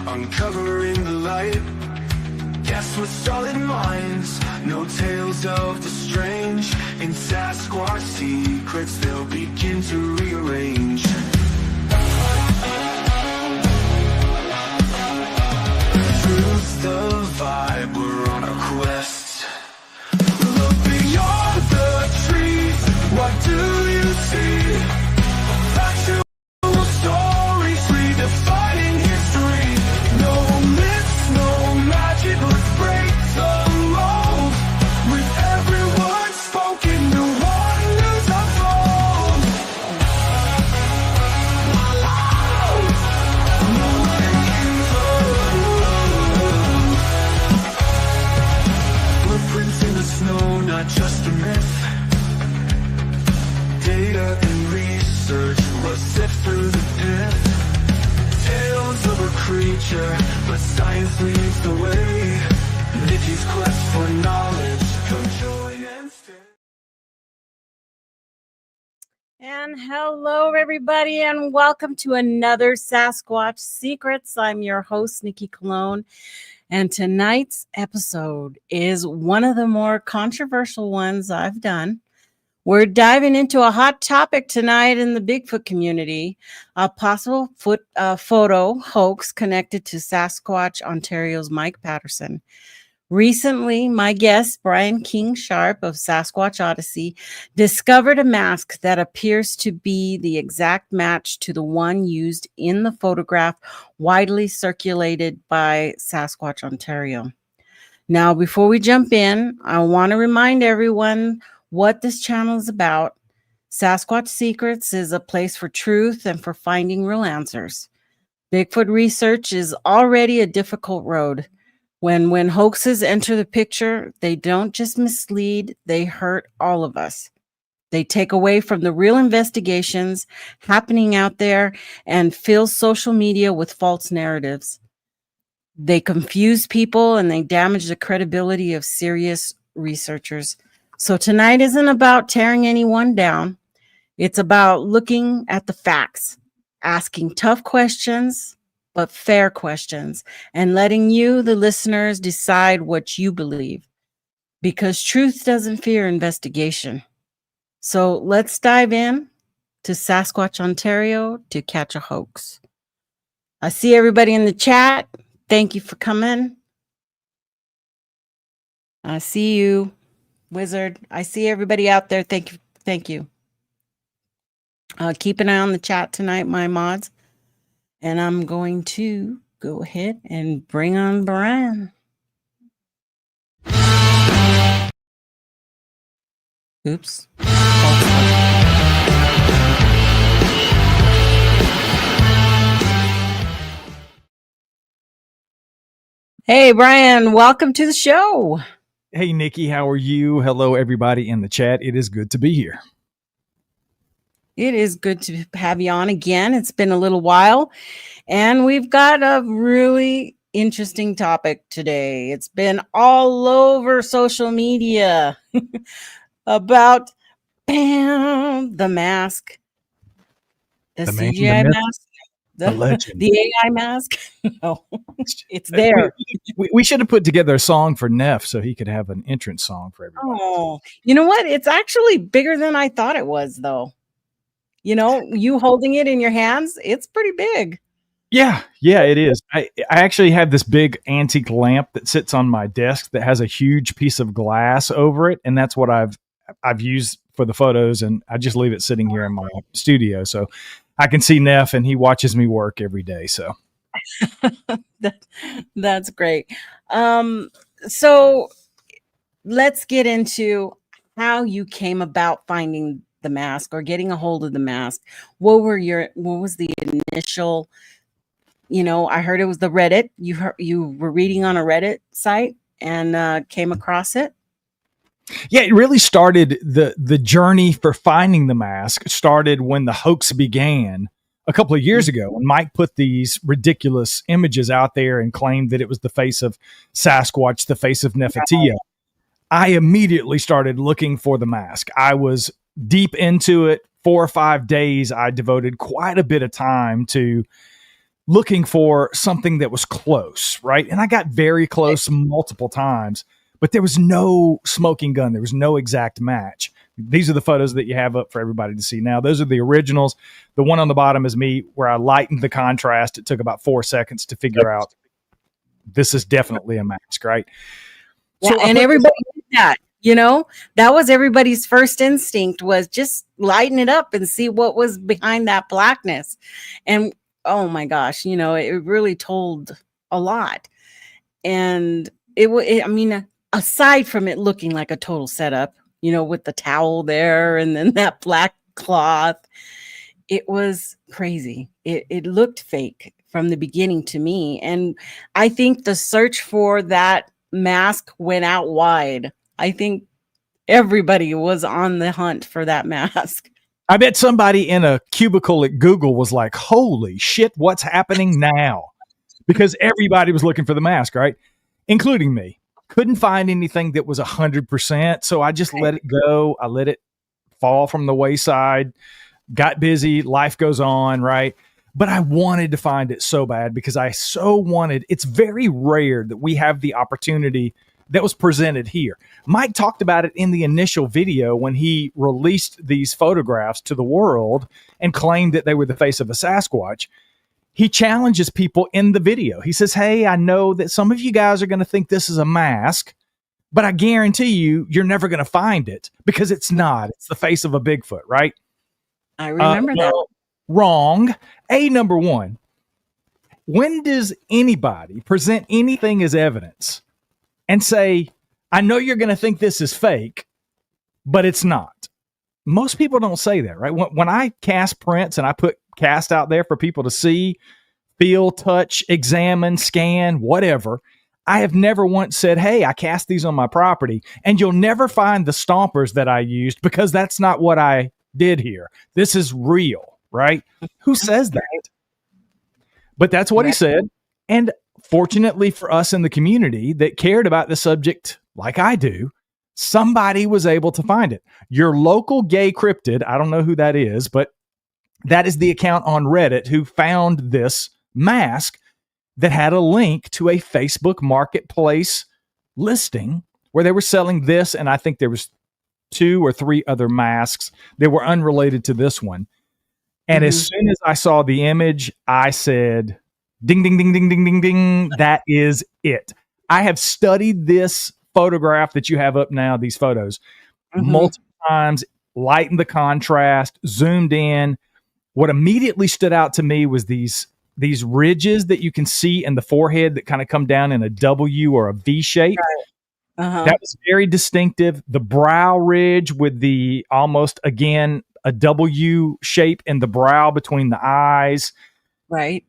uncovering the light. Guess with solid minds, no tales of the strange. In Sasquatch secrets, they'll begin to rearrange. Truth's the vibe, we're on a quest. Look beyond the trees, what do you see? Factual stories redefining history. No myths, no magic, let's break the mold. With every word spoken, the wonders unfold. Footprints in the snow, not just a myth. Data and research was sift through the pith. Tales of a creature, but science leads the way. Nikki's quest for knowledge, come join and stay. And hello, everybody, and welcome to another Sasquatch Secrets. I'm your host, Nikki Colon, and tonight's episode is one of the more controversial ones I've done. We're diving into a hot topic tonight in the Bigfoot community, a possible photo hoax connected to Sasquatch Ontario's Mike Paterson. Recently, my guest, Brian King Sharp of Sasquatch Odyssey, discovered a mask that appears to be the exact match to the one used in the photograph widely circulated by Sasquatch Ontario. Now, before we jump in, I want to remind everyone what this channel is about. Sasquatch Secrets is a place for truth and for finding real answers. Bigfoot research is already a difficult road. When hoaxes enter the picture, they don't just mislead, they hurt all of us. They take away from the real investigations happening out there and fill social media with false narratives. They confuse people and they damage the credibility of serious researchers. So tonight isn't about tearing anyone down. It's about looking at the facts, asking tough questions, but fair questions, and letting you, the listeners, decide what you believe. Because truth doesn't fear investigation. So let's dive in to Sasquatch Ontario to catch a hoax. I see everybody in the chat. Thank you for coming. I see you. Wizard, I see everybody out there. Thank you. Thank you. Keep an eye on the chat tonight, my mods. And I'm going to go ahead and bring on Brian. Oops. Hey, Brian, welcome to the show. Hey, Nikki, how are you? Hello, everybody in the chat. It is good to be here. It is good to have you on again. It's been a little while, and we've got a really interesting topic today. It's been all over social media about the mask, the CGI mask, the AI mask. No, it's there. We should have put together a song for Neff so he could have an entrance song for everybody. Oh, you know what? It's actually bigger than I thought it was, though. You know, you holding it in your hands, it's pretty big. Yeah, it is. I actually have this big antique lamp that sits on my desk that has a huge piece of glass over it, and that's what I've used for the photos, and I just leave it sitting here in my studio so I can see Neff, and he watches me work every day. So that's great. So let's get into how you came about finding the mask or getting a hold of the mask. What was the initial, I heard it was the Reddit. You were reading on a Reddit site and came across it. Yeah, it really started the journey for finding the mask started when the hoax began a couple of years ago, when Mike put these ridiculous images out there and claimed that it was the face of Sasquatch, the face of Nefertia. I immediately started looking for the mask. I was deep into it. 4 or 5 days, I devoted quite a bit of time to looking for something that was close, right? And I got very close multiple times, but there was no smoking gun. There was no exact match. These are the photos that you have up for everybody to see now. Those are the originals. The one on the bottom is me where I lightened the contrast. It took about 4 seconds to figure out this is definitely a mask, right? Yeah, so and everybody did that. That was everybody's first instinct, was just lighten it up and see what was behind that blackness. And oh my gosh, it really told a lot. And aside from it looking like a total setup, with the towel there and then that black cloth, it was crazy. It looked fake from the beginning to me. And I think the search for that mask went out wide. I think everybody was on the hunt for that mask. I bet somebody in a cubicle at Google was like, holy shit, what's happening now? Because everybody was looking for the mask, right? Including me. Couldn't find anything that was 100%. So I just let it go. I let it fall from the wayside, got busy. Life goes on, right? But I wanted to find it so bad because I so wanted. It's very rare that we have the opportunity that was presented here. Mike talked about it in the initial video when he released these photographs to the world and claimed that they were the face of a Sasquatch. He challenges people in the video. He says, hey, I know that some of you guys are going to think this is a mask, but I guarantee you're never going to find it because it's not. It's the face of a Bigfoot, right? I remember that. Wrong. Number one, when does anybody present anything as evidence and say, I know you're going to think this is fake, but it's not? Most people don't say that, right? When I cast prints and I put cast out there for people to see, feel, touch, examine, scan, whatever, I have never once said, hey, I cast these on my property, and you'll never find the stompers that I used because that's not what I did here. This is real, right? Who says that? But that's what he said. And fortunately for us in the community that cared about the subject like I do, somebody was able to find it. Your local gay cryptid, I don't know who that is, but that is the account on Reddit who found this mask that had a link to a Facebook marketplace listing where they were selling this. And I think there was 2 or 3 other masks that were unrelated to this one. And as soon as I saw the image, I said, ding, ding, ding, ding, ding, ding, ding. That is it. I have studied this photograph that you have up now, these photos, multiple times, lightened the contrast, zoomed in. What immediately stood out to me was these ridges that you can see in the forehead that kind of come down in a W or a V shape. Right. That was very distinctive. The brow ridge with the almost, again, a W shape in the brow between the eyes. Right.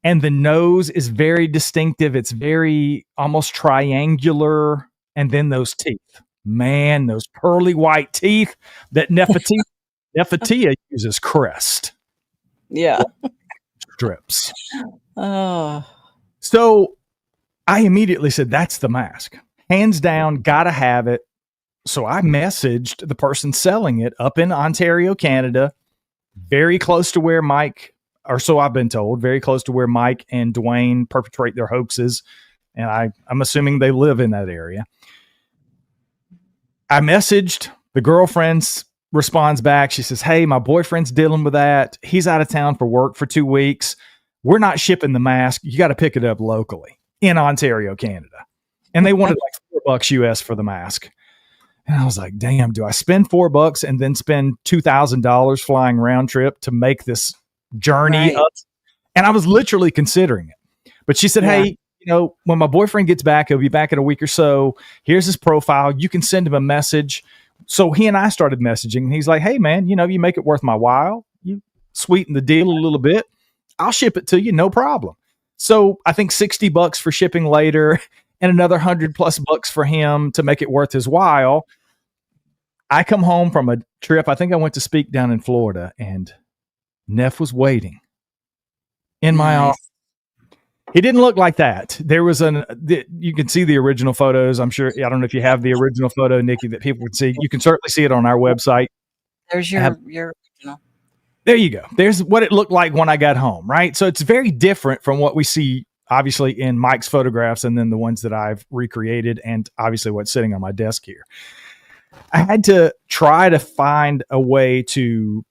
And the nose is very distinctive. It's very almost triangular. And then those teeth. Man, those pearly white teeth that Nefertia uses crest. Yeah. Strips. Oh. So I immediately said, that's the mask. Hands down, gotta have it. So I messaged the person selling it up in Ontario, Canada, very close to where Mike, or so I've been told, very close to where Mike and Dwayne perpetrate their hoaxes. And I'm assuming they live in that area. I messaged the girlfriend, responds back. She says, hey, my boyfriend's dealing with that. He's out of town for work for 2 weeks. We're not shipping the mask. You got to pick it up locally in Ontario, Canada. And they wanted like $4 US for the mask. And I was like, damn, do I spend $4 and then spend $2,000 flying round trip to make this journey up? And I was literally considering it. But she said, hey, when my boyfriend gets back, he'll be back in a week or so. Here's his profile. You can send him a message. So he and I started messaging. And he's like, hey, man, you make it worth my while. You sweeten the deal a little bit. I'll ship it to you. No problem. So I think $60 for shipping later and another $100+ for him to make it worth his while. I come home from a trip. I think I went to speak down in Florida, and Neff was waiting in my office. He didn't look like that. There was you can see the original photos. I'm sure. I don't know if you have the original photo, Nikki, that people would see. You can certainly see it on our website. There's your original. There you go. There's what it looked like when I got home, right? So it's very different from what we see, obviously, in Mike's photographs and then the ones that I've recreated and obviously what's sitting on my desk here. I had to try to find a way to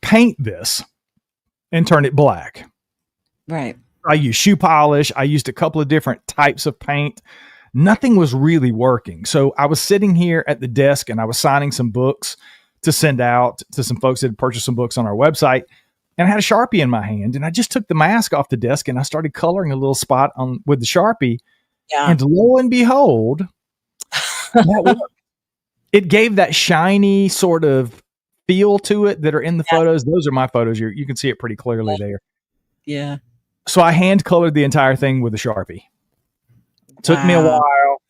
paint this and turn it black. Right. I used shoe polish. I used a couple of different types of paint. Nothing was really working. So I was sitting here at the desk and I was signing some books to send out to some folks that had purchased some books on our website. And I had a Sharpie in my hand and I just took the mask off the desk and I started coloring a little spot on with the Sharpie. Yeah. And lo and behold, it gave that shiny sort of feel to it that are in the photos. Those are my photos. You can see it pretty clearly there. Yeah. So I hand colored the entire thing with a Sharpie. Took me a while.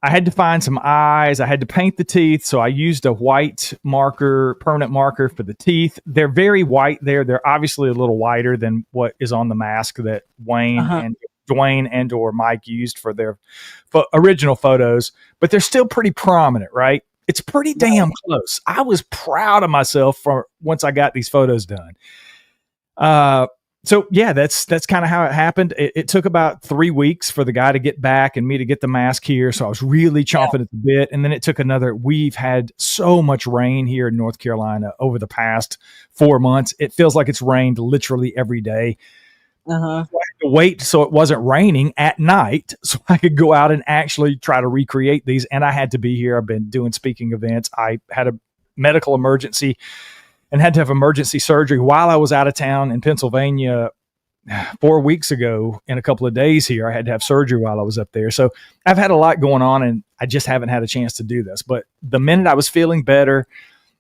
I had to find some eyes. I had to paint the teeth. So I used a white marker, permanent marker for the teeth. They're very white there. They're obviously a little whiter than what is on the mask that Dwayne and or Mike used for their original photos, but they're still pretty prominent, right? It's pretty damn close. I was proud of myself for once I got these photos done. So yeah, that's kind of how it happened. It took about 3 weeks for the guy to get back and me to get the mask here. So I was really chomping at the bit. And then it took we've had so much rain here in North Carolina over the past 4 months. It feels like it's rained literally every day. So I had to wait so it wasn't raining at night so I could go out and actually try to recreate these. And I had to be here. I've been doing speaking events. I had a medical emergency and had to have emergency surgery while I was out of town in Pennsylvania 4 weeks ago. In a couple of days here, I had to have surgery while I was up there. So I've had a lot going on and I just haven't had a chance to do this. But the minute I was feeling better,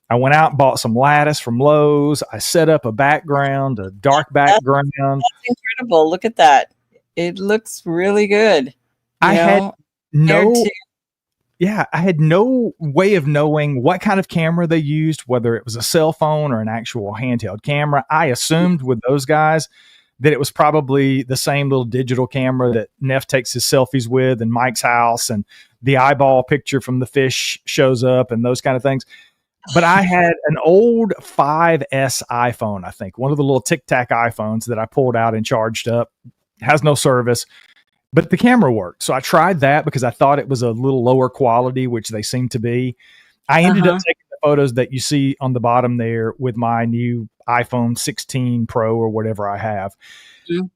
I went out and bought some lattice from Lowe's. I set up a background, a dark background. That's incredible. Look at that. It looks really good. I had no way of knowing what kind of camera they used, whether it was a cell phone or an actual handheld camera. I assumed with those guys that it was probably the same little digital camera that Neff takes his selfies with in Mike's house and the eyeball picture from the fish shows up and those kind of things. But I had an old 5S iPhone, I think, one of the little Tic Tac iPhones that I pulled out and charged up. Has no service, but the camera worked. So I tried that because I thought it was a little lower quality, which they seem to be. I ended up taking the photos that you see on the bottom there with my new iPhone 16 Pro or whatever I have. Mm-hmm.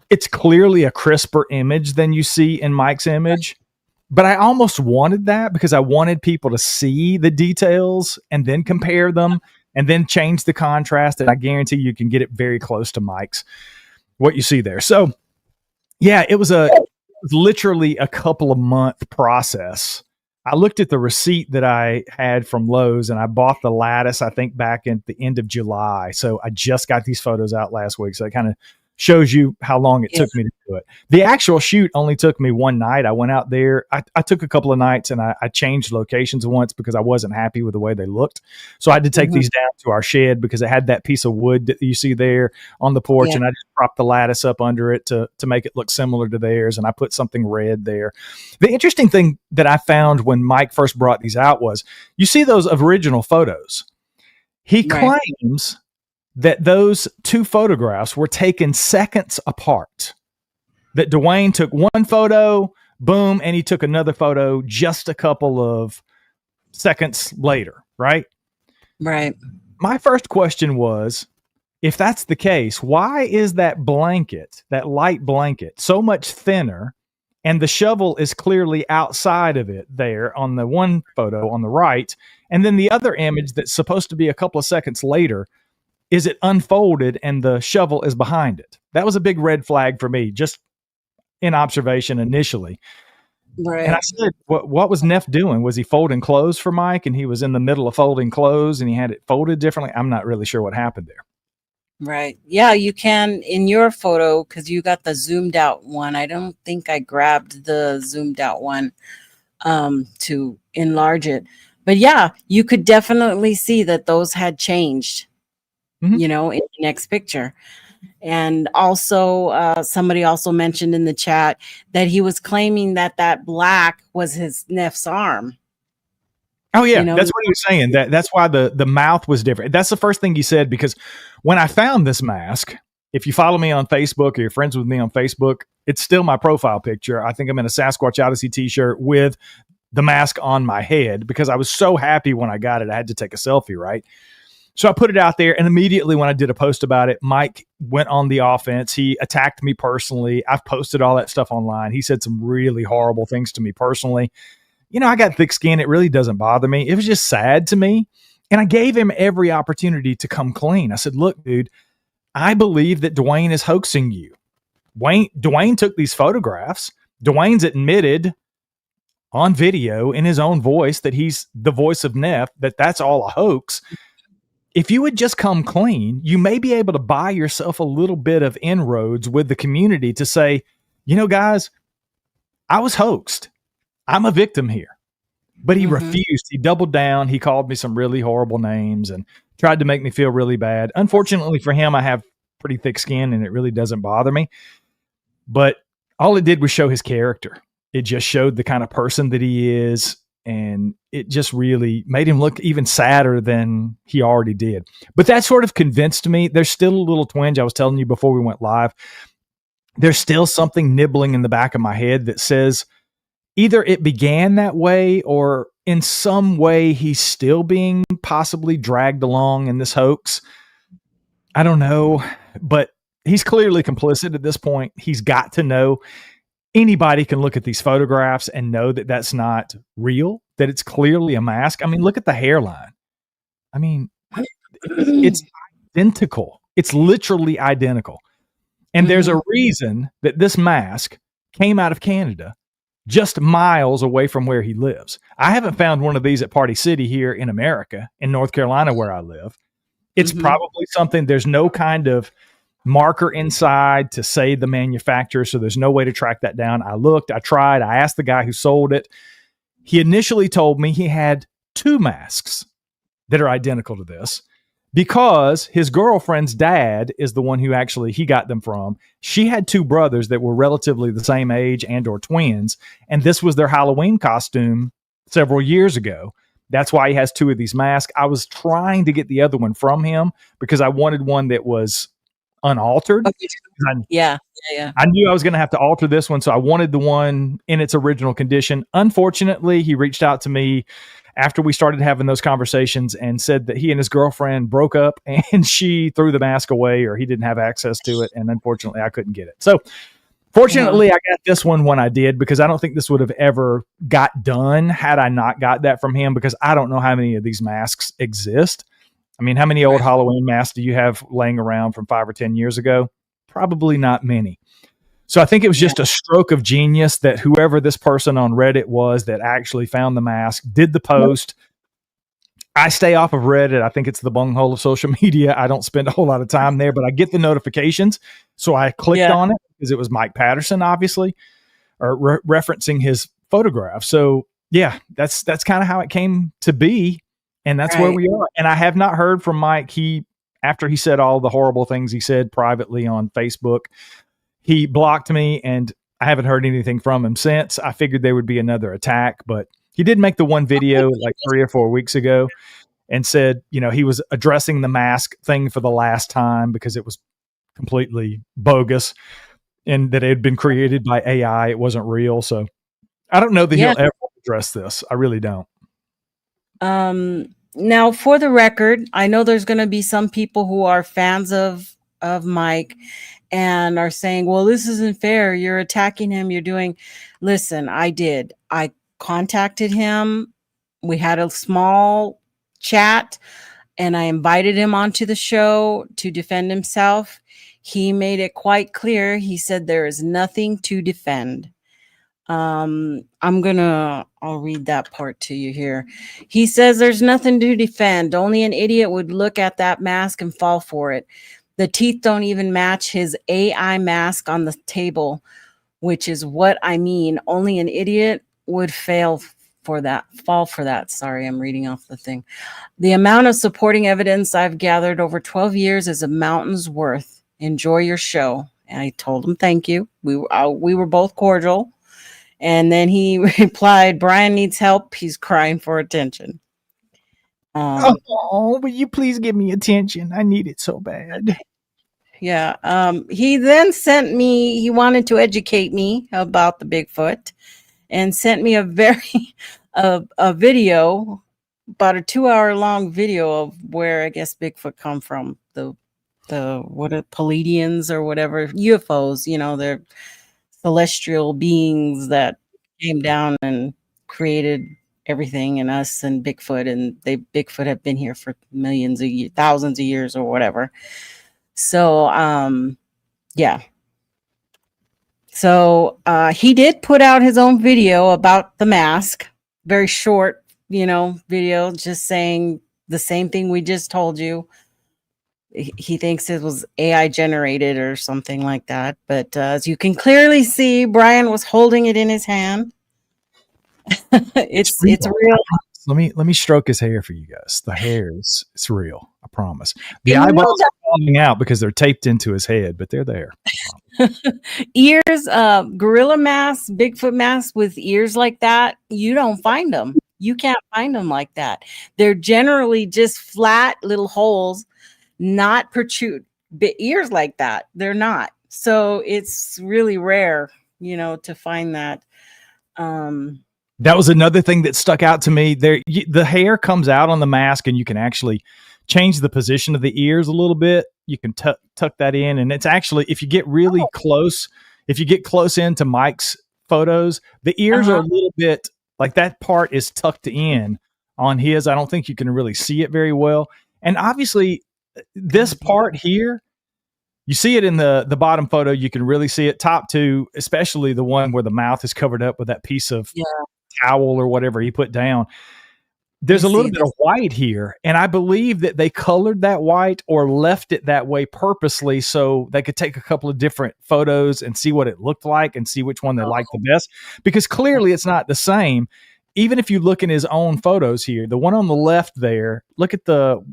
It's clearly a crisper image than you see in Mike's image. But I almost wanted that because I wanted people to see the details and then compare them and then change the contrast. And I guarantee you can get it very close to Mike's, what you see there. So yeah, it was literally a couple of month process. I looked at the receipt that I had from Lowe's and I bought the lattice, I think back at the end of July. So I just got these photos out last week. So it kind of shows you how long it took me to do it. The actual shoot only took me one night. I went out there. I took a couple of nights and I changed locations once because I wasn't happy with the way they looked. So I had to take these down to our shed because it had that piece of wood that you see there on the porch. And I just propped the lattice up under it to make it look similar to theirs. And I put something red there. The interesting thing that I found when Mike first brought these out was you see those original photos. He claims that those two photographs were taken seconds apart. That Dwayne took one photo, boom, and he took another photo just a couple of seconds later, right? Right. My first question was, if that's the case, why is that blanket, that light blanket, so much thinner, and the shovel is clearly outside of it there on the one photo on the right, and then the other image that's supposed to be a couple of seconds later, is it unfolded and the shovel is behind it? That was a big red flag for me, just in observation initially. Right. And I said, what was Neff doing? Was he folding clothes for Mike and he was in the middle of folding clothes and he had it folded differently? I'm not really sure what happened there. Right. Yeah, you can in your photo because you got the zoomed out one. I don't think I grabbed the zoomed out one to enlarge it. But yeah, you could definitely see that those had changed. You know, in the next picture. And also somebody also mentioned in the chat that he was claiming that black was his Neff's arm. Oh yeah, You know, that's what he was saying. That's why the mouth was different. That's the first thing he said, because when I found this mask, if you follow me on Facebook or you're friends with me on Facebook, it's still my profile picture. I think I'm in a Sasquatch Odyssey t-shirt with the mask on my head because I was so happy when I got it. I had to take a selfie, right? So I put it out there, and immediately when I did a post about it, Mike went on the offense. He attacked me personally. I've posted all that stuff online. He said some really horrible things to me personally. You know, I got thick skin. It really doesn't bother me. It was just sad to me. And I gave him every opportunity to come clean. I said, look, dude, I believe that Dwayne is hoaxing you. Dwayne took these photographs. Dwayne's admitted on video in his own voice that he's the voice of Neff, that's all a hoax. If you would just come clean, you may be able to buy yourself a little bit of inroads with the community to say, you know, guys, I was hoaxed. I'm a victim here. But he refused. He doubled down. He called me some really horrible names and tried to make me feel really bad. Unfortunately for him, I have pretty thick skin and it really doesn't bother me. But all it did was show his character. It just showed the kind of person that he is. And it just really made him look even sadder than he already did. But that sort of convinced me. There's still a little twinge. I was telling you before we went live. There's still something nibbling in the back of my head that says either it began that way or in some way he's still being possibly dragged along in this hoax. I don't know, but he's clearly complicit at this point. He's got to know. Anybody can look at these photographs and know that that's not real, that it's clearly a mask. I mean, look at the hairline. I mean, it's identical. It's literally identical. And there's a reason that this mask came out of Canada, just miles away from where he lives. I haven't found one of these at Party City here in America, in North Carolina, where I live. It's probably something, there's no kind of marker inside to say the manufacturer, so there's no way to track that down. I looked, I tried, I asked the guy who sold it. He initially told me he had 2 masks that are identical to this because his girlfriend's dad is the one who actually he got them from. She had 2 brothers that were relatively the same age and or twins, and this was their Halloween costume several years ago. That's why he has 2 of these masks. I was trying to get the other one from him because I wanted one that was unaltered. Yeah. I knew I was going to have to alter this one, so I wanted the one in its original condition. Unfortunately, he reached out to me after we started having those conversations and said that he and his girlfriend broke up and she threw the mask away or he didn't have access to it, and unfortunately I couldn't get it. So fortunately, I got this one when I did, because I don't think this would have ever got done had I not got that from him, because I don't know how many of these masks exist. I mean, how many old Halloween masks do you have laying around from 5 or 10 years ago? Probably not many. So I think it was just a stroke of genius that whoever this person on Reddit was that actually found the mask, did the post. I stay off of Reddit. I think it's the bunghole of social media. I don't spend a whole lot of time there, but I get the notifications. So I clicked on it because it was Mike Paterson, obviously, or referencing his photograph. So yeah, that's kind of how it came to be. And that's where we are. And I have not heard from Mike. After he said all the horrible things he said privately on Facebook, he blocked me, and I haven't heard anything from him since. I figured there would be another attack, but he did make the one video like 3 or 4 weeks ago and said, you know, he was addressing the mask thing for the last time because it was completely bogus and that it had been created by AI. It wasn't real. So I don't know that he'll ever address this. I really don't. Now, for the record, I know there's going to be some people who are fans of Mike and are saying, well, this isn't fair. You're attacking him. Listen, I contacted him. We had a small chat and I invited him onto the show to defend himself. He made it quite clear. He said there is nothing to defend. I'll read that part to you here. He says there's nothing to defend. Only an idiot would look at that mask and fall for it. The teeth don't even match his AI mask on the table, which is what I mean. Only an idiot would fall for that. Sorry, I'm reading off the thing. The amount of supporting evidence I've gathered over 12 years is a mountain's worth. Enjoy your show. And I told him, thank you. We were both cordial. And then he replied, Brian needs help. He's crying for attention. Oh, will you please give me attention? I need it so bad. Yeah. He then sent me, he wanted to educate me about the Bigfoot and sent me a very, a video, about a 2-hour long video of where I guess Bigfoot come from. What are Palladians or whatever, UFOs, they're celestial beings that came down and created everything and us and Bigfoot, and Bigfoot have been here for millions of years, thousands of years or whatever. So, yeah. So, he did put out his own video about the mask, very short, video, just saying the same thing we just told you. He thinks it was AI generated or something like that. But as you can clearly see, Brian was holding it in his hand. It's real. Let me stroke his hair for you guys. The hair it's real. I promise. The eyeballs are falling out because they're taped into his head, but they're there. Ears, gorilla masks, Bigfoot masks with ears like that, you don't find them. You can't find them like that. They're generally just flat little holes, not protrude ears like that. They're not. So it's really rare, to find that. That was another thing that stuck out to me. The hair comes out on the mask, and you can actually change the position of the ears a little bit. You can tuck that in, and it's actually, if you get really close, if you get close into Mike's photos, the ears are a little bit like that part is tucked in on his. I don't think you can really see it very well. And obviously, this part here, you see it in the bottom photo. You can really see it. Top two, especially the one where the mouth is covered up with that piece of towel or whatever he put down. There's a little bit of white here, and I believe that they colored that white or left it that way purposely so they could take a couple of different photos and see what it looked like and see which one they liked the best, because clearly it's not the same. Even if you look in his own photos here, the one on the left there, look at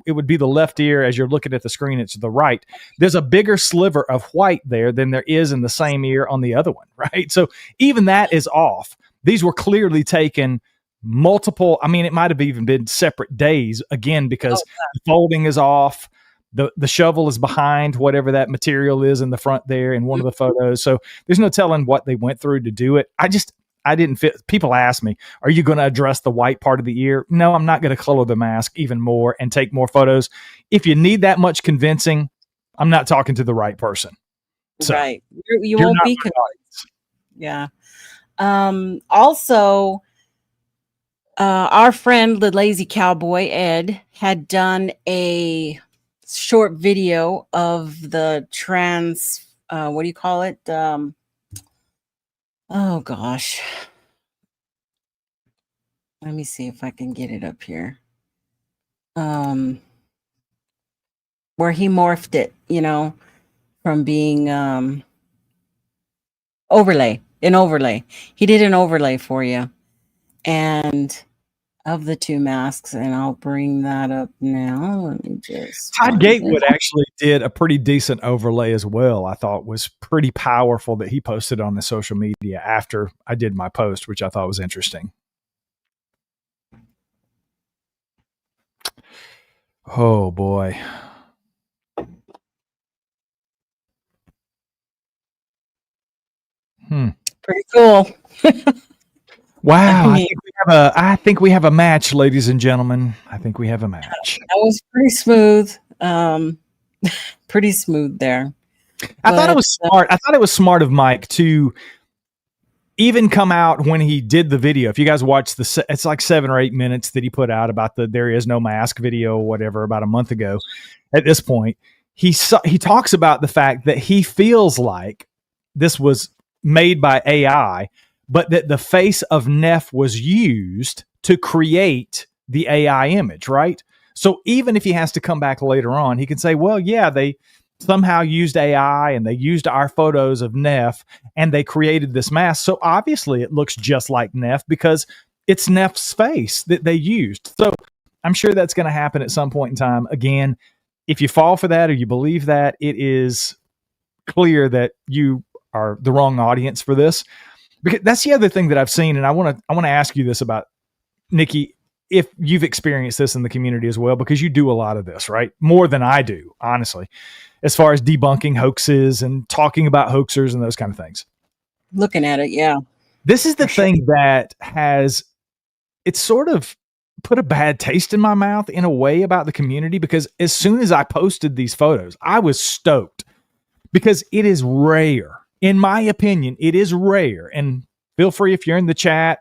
it would be the left ear as you're looking at the screen. It's the right. There's a bigger sliver of white there than there is in the same ear on the other one, right? So even that is off. These were clearly taken multiple. I mean, it might have even been separate days again, because the folding is off. The shovel is behind whatever that material is in the front there in one of the photos. So there's no telling what they went through to do it. I didn't fit. People ask me, are you going to address the white part of the ear? No, I'm not going to color the mask even more and take more photos. If you need that much convincing, I'm not talking to the right person. So right. You won't be convinced. Yeah. Also, our friend, the Lazy Cowboy, Ed, had done a short video of the what do you call it? Oh gosh. Let me see if I can get it up here. Where he morphed it, from being overlay. He did an overlay for you. And of the two masks, and I'll bring that up now. Let me just. Todd Gatewood actually did a pretty decent overlay as well. I thought was pretty powerful that he posted on the social media after I did my post, which I thought was interesting. Oh boy. Pretty cool. Wow. I think we have a match, ladies and gentlemen. I think we have a match. That was pretty smooth. Pretty smooth there. I thought it was smart. I thought it was smart of Mike to even come out when he did the video. If you guys watch it's like 7 or 8 minutes that he put out about the There Is No Mask video or whatever about a month ago. At this point, he talks about the fact that he feels like this was made by AI, but that the face of Neff was used to create the AI image, right? So even if he has to come back later on, he can say, well, yeah, they somehow used AI and they used our photos of Neff and they created this mask. So obviously it looks just like Neff because it's Neff's face that they used. So I'm sure that's going to happen at some point in time. Again, if you fall for that or you believe that, it is clear that you are the wrong audience for this. Because that's the other thing that I've seen, and I want to ask you this about, Nikki. if you've experienced this in the community as well, because you do a lot of this, right? More than I do, honestly, as far as debunking hoaxes and talking about hoaxers and those kind of things. Looking at it, yeah. This is the thing that it's sort of put a bad taste in my mouth in a way about the community, because as soon as I posted these photos, I was stoked, because it is rare. In my opinion, it is rare. And feel free, if you're in the chat,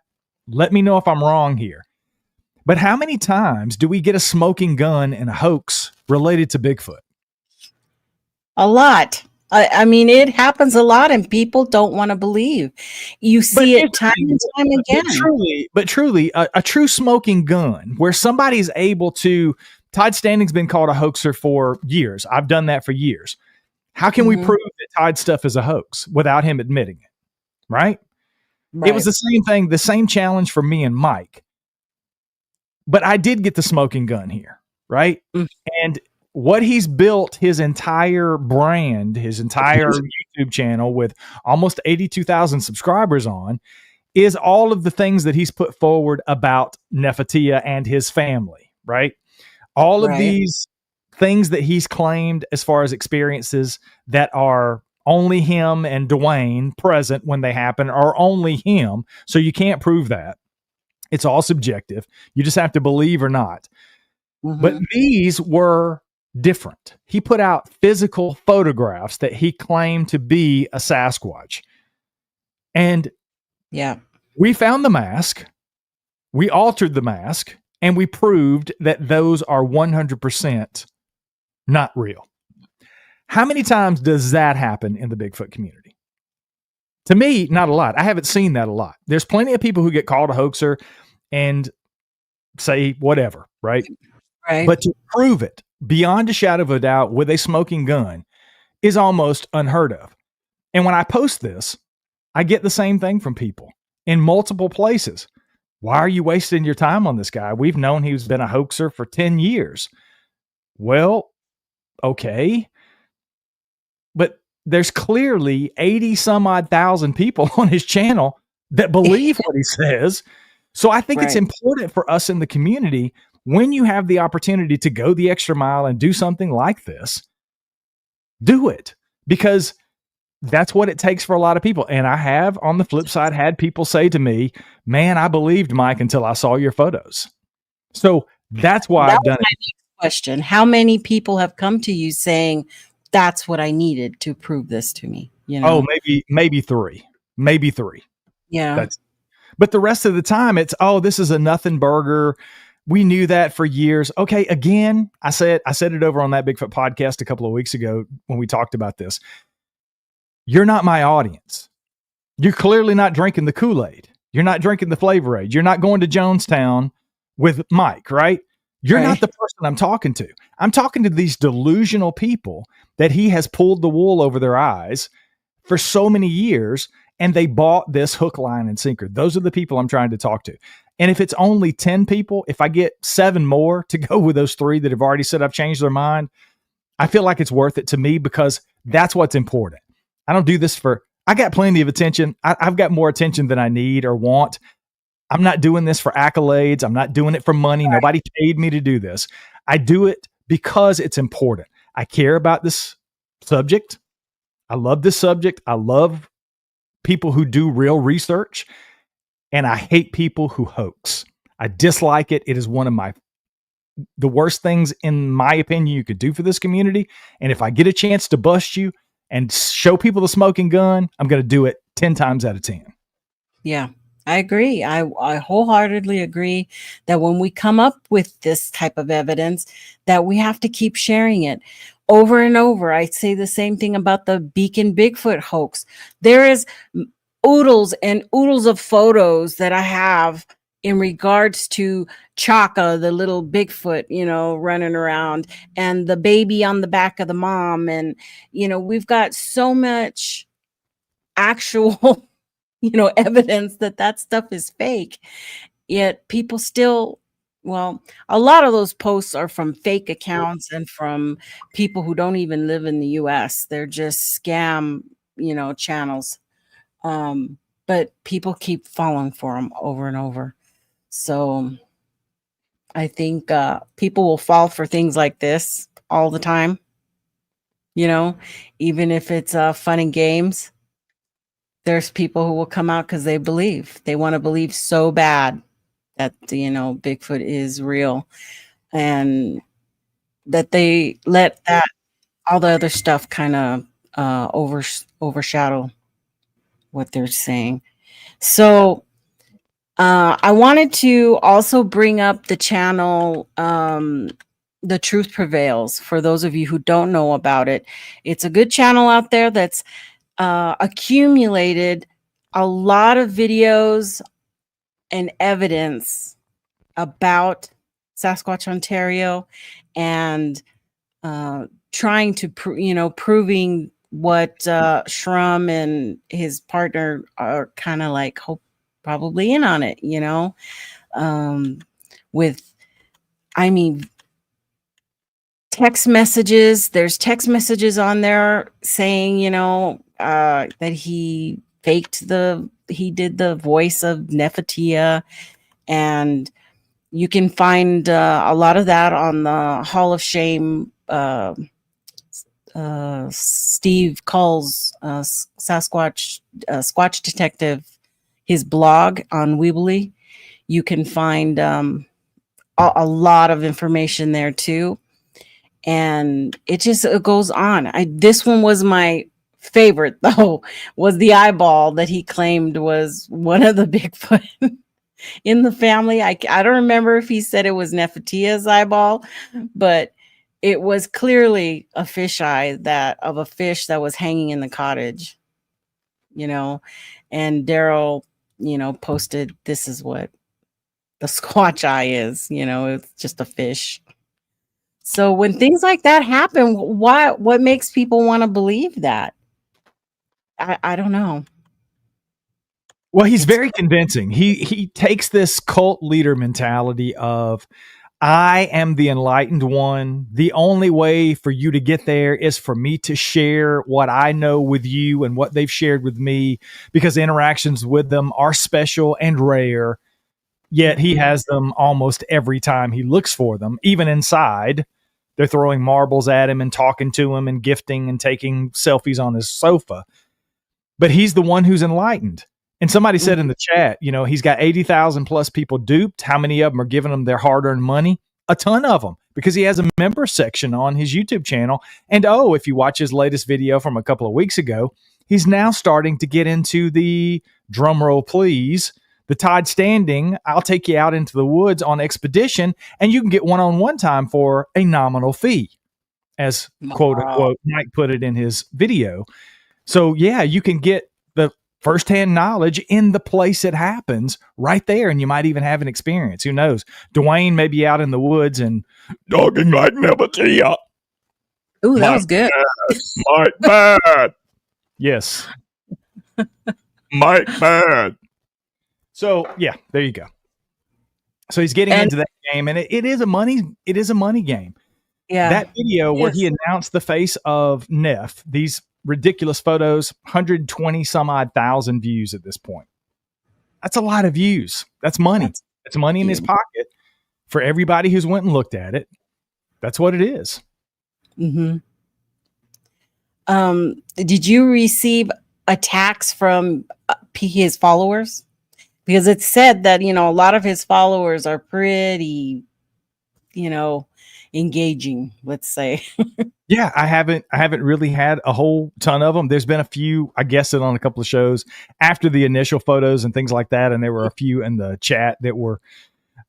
let me know if I'm wrong here. But how many times do we get a smoking gun and a hoax related to Bigfoot? A lot. I mean, it happens a lot, and people don't want to believe. You see it time and time again. But truly, a true smoking gun where somebody's able to. Todd Standing's been called a hoaxer for years. I've done that for years. How can we prove that Todd's stuff is a hoax without him admitting it? Right? It was the same thing, the same challenge for me and Mike. But I did get the smoking gun here, right? And what he's built his entire brand, his entire YouTube channel with almost 82,000 subscribers on, is all of the things that he's put forward about Nefertia and his family, right? All of these things that he's claimed as far as experiences that are only him and Dwayne present when they happen, are only him. So you can't prove that. It's all subjective. You just have to believe or not. But these were different. He put out physical photographs that he claimed to be a Sasquatch. And we found the mask, we altered the mask, and we proved that those are 100% not real. How many times does that happen in the Bigfoot community? To me, not a lot. I haven't seen that a lot. There's plenty of people who get called a hoaxer and say whatever, right? But to prove it beyond a shadow of a doubt with a smoking gun is almost unheard of. And when I post this, I get the same thing from people in multiple places. Why are you wasting your time on this guy? We've known he's been a hoaxer for 10 years. Well, okay. But there's clearly 80 some odd thousand people on his channel that believe what he says. So I think it's important for us in the community, when you have the opportunity to go the extra mile and do something like this, do it, because that's what it takes for a lot of people. And I have, on the flip side, had people say to me, man, I believed Mike until I saw your photos. So that's why I've done it. Next question. How many people have come to you saying that's what I needed to prove this to me? You know? Oh, maybe three. Yeah. But the rest of the time it's, oh, this is a nothing burger. We knew that for years. Okay. Again, I said it over on that Bigfoot podcast a couple of weeks ago when we talked about this. You're not my audience. You're clearly not drinking the Kool-Aid. You're not drinking the Flavor Aid. You're not going to Jonestown with Mike, right? You're not the person I'm talking to. I'm talking to these delusional people that he has pulled the wool over their eyes for so many years, and they bought this hook, line, and sinker. Those are the people I'm trying to talk to. And if it's only 10 people, if I get 7 more to go with those 3 that have already said I've changed their mind, I feel like it's worth it to me, because that's what's important. I don't do this I got plenty of attention. I've got more attention than I need or want. I'm not doing this for accolades. I'm not doing it for money. Nobody paid me to do this. I do it because it's important. I care about this subject. I love this subject. I love people who do real research, and I hate people who hoax. I dislike it. It is one of the worst things, in my opinion, you could do for this community. And if I get a chance to bust you and show people the smoking gun, I'm going to do it 10 times out of 10. Yeah, I agree. I wholeheartedly agree that when we come up with this type of evidence, that we have to keep sharing it over and over. I say the same thing about the Beacon Bigfoot hoax. There is oodles and oodles of photos that I have in regards to Chaka, the little Bigfoot, running around, and the baby on the back of the mom. And, we've got so much actual, evidence that stuff is fake. Yet people still, a lot of those posts are from fake accounts and from people who don't even live in the US. They're just scam, channels. But people keep falling for them over and over. So I think people will fall for things like this all the time, you know, even if it's fun and games. There's people who will come out because they want to believe so bad that, Bigfoot is real, and that they let that all the other stuff kind of overshadow what they're saying. So I wanted to also bring up the channel, The Truth Prevails. For those of you who don't know about it, it's a good channel out there that's accumulated a lot of videos and evidence about Sasquatch Ontario, and trying to proving what Shrum and his partner are kind of like probably in on it, with, I mean, text messages. There's text messages on there saying, that he did the voice of Nefertia, and you can find a lot of that on the Hall of Shame, Steve Cull's Sasquatch Squatch Detective, his blog on Weebly. You can find a lot of information there too, and it goes on. This one was my favorite though, was the eyeball that he claimed was one of the Bigfoot in the family. I don't remember if he said it was Nefertia's eyeball, but it was clearly a fish eye of a fish that was hanging in the cottage, and Daryl, posted, this is what the Squatch eye is, it's just a fish. So when things like that happen, what makes people want to believe that? I don't know. Well, he's very convincing. He takes this cult leader mentality of, I am the enlightened one. The only way for you to get there is for me to share what I know with you and what they've shared with me, because interactions with them are special and rare. Yet he has them almost every time he looks for them, even inside. They're throwing marbles at him and talking to him and gifting and taking selfies on his sofa. But he's the one who's enlightened. And somebody said in the chat, he's got 80,000 plus people duped. How many of them are giving him their hard-earned money? A ton of them, because he has a member section on his YouTube channel. And if you watch his latest video from a couple of weeks ago, he's now starting to get into the, drum roll please, the tide standing, I'll take you out into the woods on expedition, and you can get one-on-one time for a nominal fee, as quote unquote Mike put it in his video. So yeah, you can get the firsthand knowledge in the place it happens right there, and you might even have an experience. Who knows? Dwayne may be out in the woods and dogging like Nefertia. Ooh, that was good. Mike bad. Yes. Mike bad. So yeah, there you go. So he's getting into that game, and it is a money game. Yeah. That video where he announced the face of Neff, these ridiculous photos, 120 some odd thousand views at this point. That's a lot of views. That's money. That's money in his pocket for everybody who's went and looked at it. That's what it is. Mm-hmm. Did you receive attacks from his followers? Because it's said that, a lot of his followers are pretty, engaging, let's say. Yeah, I haven't really had a whole ton of them. There's been a few, I guessed it on a couple of shows after the initial photos and things like that. And there were a few in the chat that were,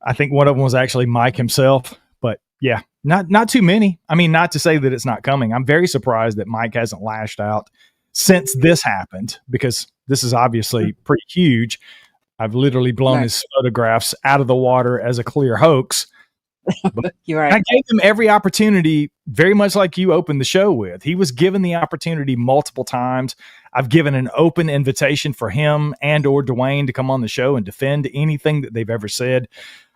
I think one of them was actually Mike himself, but yeah, not too many. I mean, not to say that it's not coming. I'm very surprised that Mike hasn't lashed out since this happened, because this is obviously pretty huge. I've literally blown his photographs out of the water as a clear hoax. But you're right. I gave him every opportunity, very much like you opened the show with. He was given the opportunity multiple times. I've given an open invitation for him and or Dwayne to come on the show and defend anything that they've ever said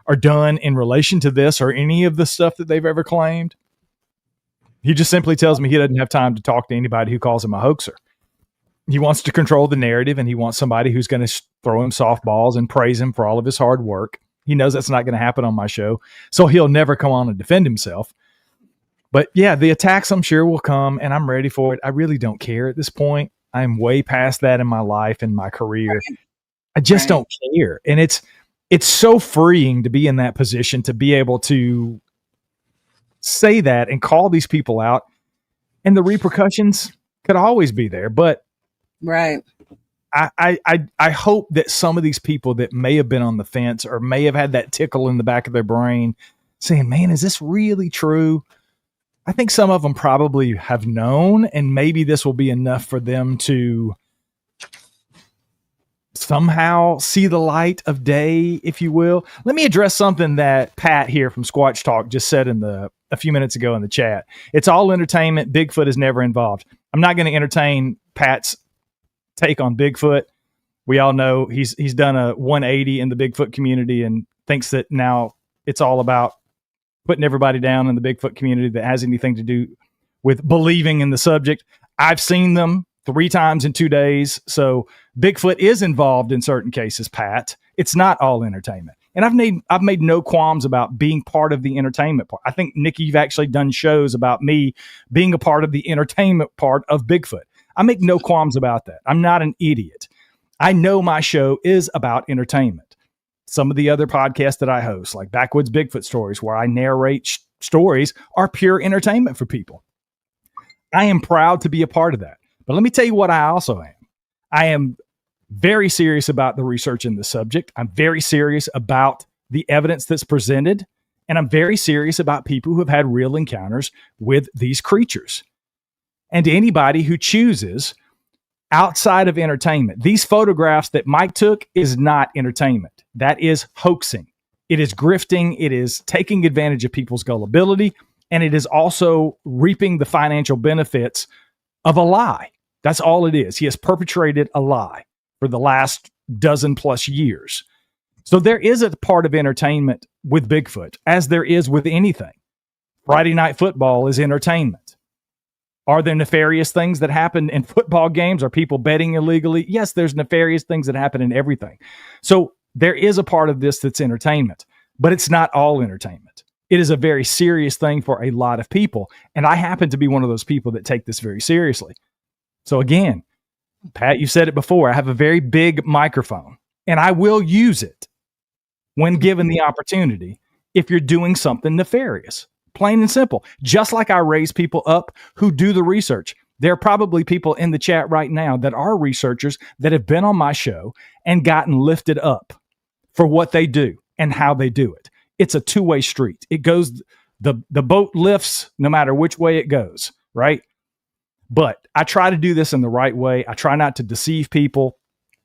or done in relation to this or any of the stuff that they've ever claimed. He just simply tells me he doesn't have time to talk to anybody who calls him a hoaxer. He wants to control the narrative, and he wants somebody who's going to throw him softballs and praise him for all of his hard work. He knows that's not going to happen on my show. So he'll never come on and defend himself. But yeah, the attacks I'm sure will come, and I'm ready for it. I really don't care at this point. I'm way past that in my life and my career. I just don't care. And it's so freeing to be in that position, to be able to say that and call these people out, and the repercussions could always be there. But right. I hope that some of these people that may have been on the fence or may have had that tickle in the back of their brain saying, man, is this really true? I think some of them probably have known, and maybe this will be enough for them to somehow see the light of day, if you will. Let me address something that Pat here from Squatch Talk just said a few minutes ago in the chat. It's all entertainment. Bigfoot is never involved. I'm not going to entertain Pat's take on Bigfoot. We all know he's done a 180 in the Bigfoot community and thinks that now it's all about putting everybody down in the Bigfoot community that has anything to do with believing in the subject. I've seen them 3 times in 2 days. So Bigfoot is involved in certain cases, Pat. It's not all entertainment. And I've made no qualms about being part of the entertainment part. I think, Nikki, you've actually done shows about me being a part of the entertainment part of Bigfoot. I make no qualms about that. I'm not an idiot. I know my show is about entertainment. Some of the other podcasts that I host, like Backwoods Bigfoot Stories, where I narrate stories, are pure entertainment for people. I am proud to be a part of that. But let me tell you what I also am. I am very serious about the research in the subject. I'm very serious about the evidence that's presented. And I'm very serious about people who have had real encounters with these creatures. And to anybody who chooses outside of entertainment, these photographs that Mike took is not entertainment. That is hoaxing. It is grifting. It is taking advantage of people's gullibility. And it is also reaping the financial benefits of a lie. That's all it is. He has perpetrated a lie for the last 12+ years. So there is a part of entertainment with Bigfoot, as there is with anything. Friday Night Football is entertainment. Are there nefarious things that happen in football games? Are people betting illegally? Yes, there's nefarious things that happen in everything. So there is a part of this that's entertainment, but it's not all entertainment. It is a very serious thing for a lot of people. And I happen to be one of those people that take this very seriously. So again, Pat, you said it before, I have a very big microphone and I will use it when given the opportunity if you're doing something nefarious. Plain and simple. Just like I raise people up who do the research. There are probably people in the chat right now that are researchers that have been on my show and gotten lifted up for what they do and how they do it. It's a two-way street. It goes, the boat lifts no matter which way it goes, right? But I try to do this in the right way. I try not to deceive people.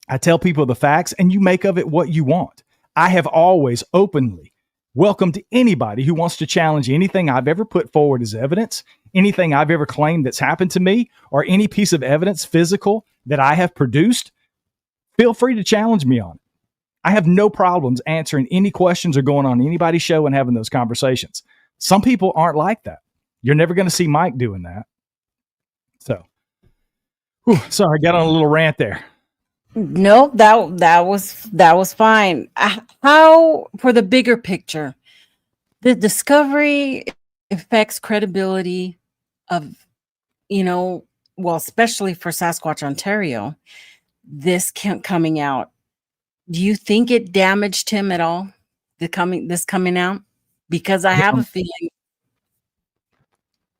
I tell people the facts and you make of it what you want. I have always openly welcomed anybody who wants to challenge anything I've ever put forward as evidence, anything I've ever claimed that's happened to me, or any piece of evidence physical that I have produced. Feel free to challenge me on it. I have no problems answering any questions or going on anybody's show and having those conversations. Some people aren't like that. You're never going to see Mike doing that. So, sorry, I got on a little rant there. No, that was fine. How, for the bigger picture, the discovery affects credibility of, well, especially for Sasquatch Ontario, this coming out. Do you think it damaged him at all? This coming out? Because I have a feeling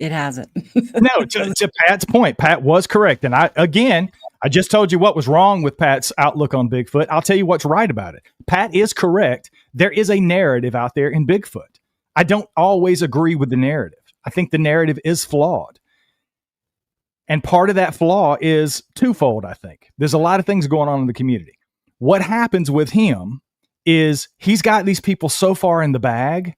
it hasn't. No, to Pat's point, Pat was correct. And I just told you what was wrong with Pat's outlook on Bigfoot. I'll tell you what's right about it. Pat is correct. There is a narrative out there in Bigfoot. I don't always agree with the narrative. I think the narrative is flawed. And part of that flaw is twofold, I think. There's a lot of things going on in the community. What happens with him is he's got these people so far in the bag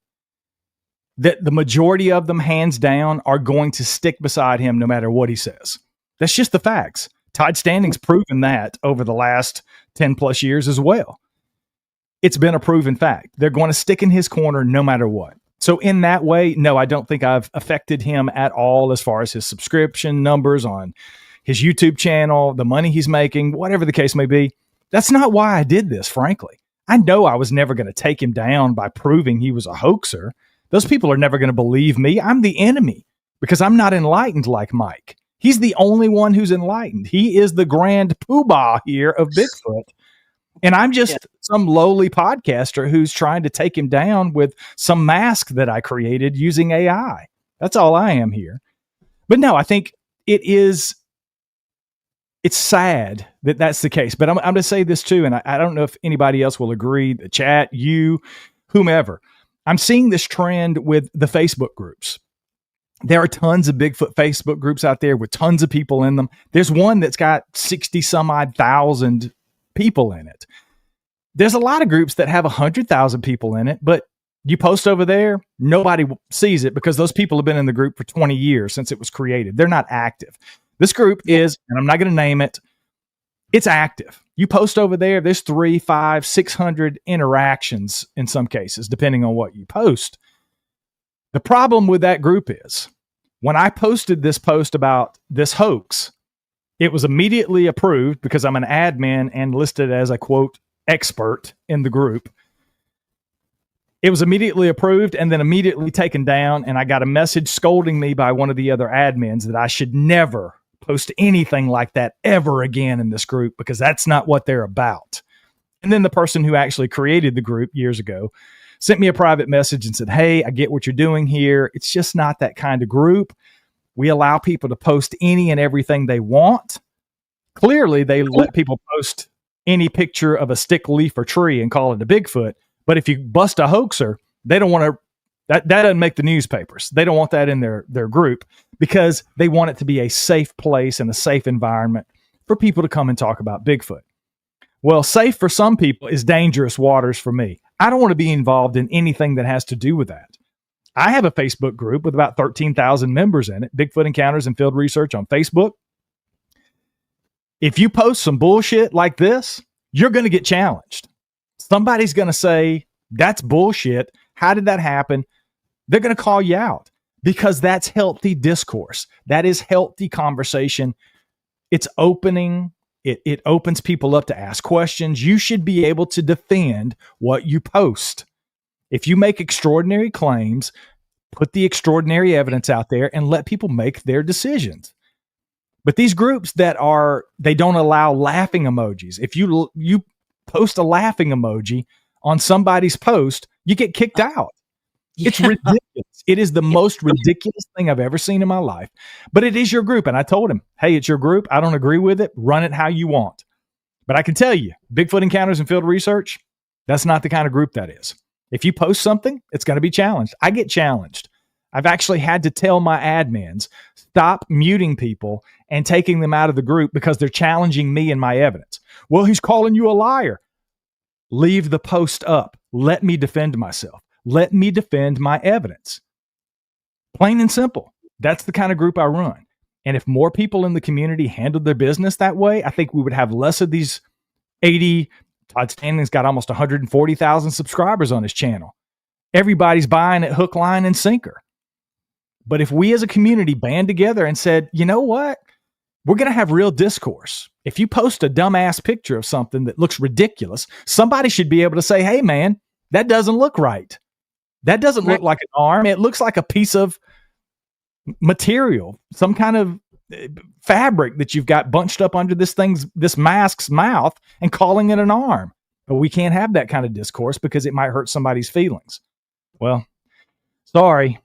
that the majority of them, hands down, are going to stick beside him no matter what he says. That's just the facts. Todd Standing's proven that over the last 10+ years as well. It's been a proven fact. They're going to stick in his corner no matter what. So in that way, no, I don't think I've affected him at all as far as his subscription numbers on his YouTube channel, the money he's making, whatever the case may be. That's not why I did this, frankly. I know I was never going to take him down by proving he was a hoaxer. Those people are never going to believe me. I'm the enemy because I'm not enlightened like Mike. He's the only one who's enlightened. He is the grand poobah here of Bigfoot. And I'm just some lowly podcaster who's trying to take him down with some mask that I created using AI. That's all I am here. But no, I think it's sad that that's the case. But I'm going to say this too, and I don't know if anybody else will agree, the chat, you, whomever. I'm seeing this trend with the Facebook groups. There are tons of Bigfoot Facebook groups out there with tons of people in them. There's one that's got 60 some odd thousand people in it. There's a lot of groups that have 100,000 people in it, but you post over there, nobody sees it because those people have been in the group for 20 years since it was created. They're not active. This group is, and I'm not going to name it, it's active. You post over there, there's 300, 500, 600 interactions in some cases, depending on what you post. The problem with that group is when I posted this post about this hoax, it was immediately approved because I'm an admin and listed as a quote expert in the group. It was immediately approved and then immediately taken down. And I got a message scolding me by one of the other admins that I should never post anything like that ever again in this group because that's not what they're about. And then the person who actually created the group years ago sent me a private message and said, hey, I get what you're doing here. It's just not that kind of group. We allow people to post any and everything they want. Clearly, they let people post any picture of a stick, leaf, or tree and call it a Bigfoot. But if you bust a hoaxer, they don't want to, that doesn't make the newspapers. They don't want that in their group because they want it to be a safe place and a safe environment for people to come and talk about Bigfoot. Well, safe for some people is dangerous waters for me. I don't want to be involved in anything that has to do with that. I have a Facebook group with about 13,000 members in it, Bigfoot Encounters and Field Research on Facebook. If you post some bullshit like this, you're going to get challenged. Somebody's going to say, that's bullshit. How did that happen? They're going to call you out because that's healthy discourse. That is healthy conversation. It's opening. It opens people up to ask questions. You should be able to defend what you post. If you make extraordinary claims, put the extraordinary evidence out there and let people make their decisions. But these groups they don't allow laughing emojis. If you post a laughing emoji on somebody's post, you get kicked out. Yeah. It's ridiculous. It is the most ridiculous thing I've ever seen in my life. But it is your group. And I told him, hey, it's your group. I don't agree with it. Run it how you want. But I can tell you, Bigfoot Encounters and Field Research, that's not the kind of group that is. If you post something, it's going to be challenged. I get challenged. I've actually had to tell my admins, stop muting people and taking them out of the group because they're challenging me and my evidence. Well, he's calling you a liar. Leave the post up. Let me defend myself. Let me defend my evidence. Plain and simple. That's the kind of group I run. And if more people in the community handled their business that way, I think we would have less of these 80. Todd Stanley's got almost 140,000 subscribers on his channel. Everybody's buying it hook, line, and sinker. But if we as a community band together and said, you know what? We're going to have real discourse. If you post a dumbass picture of something that looks ridiculous, somebody should be able to say, hey, man, that doesn't look right. That doesn't look like an arm. It looks like a piece of material, some kind of fabric that you've got bunched up under this mask's mouth and calling it an arm. But we can't have that kind of discourse because it might hurt somebody's feelings. Well, sorry.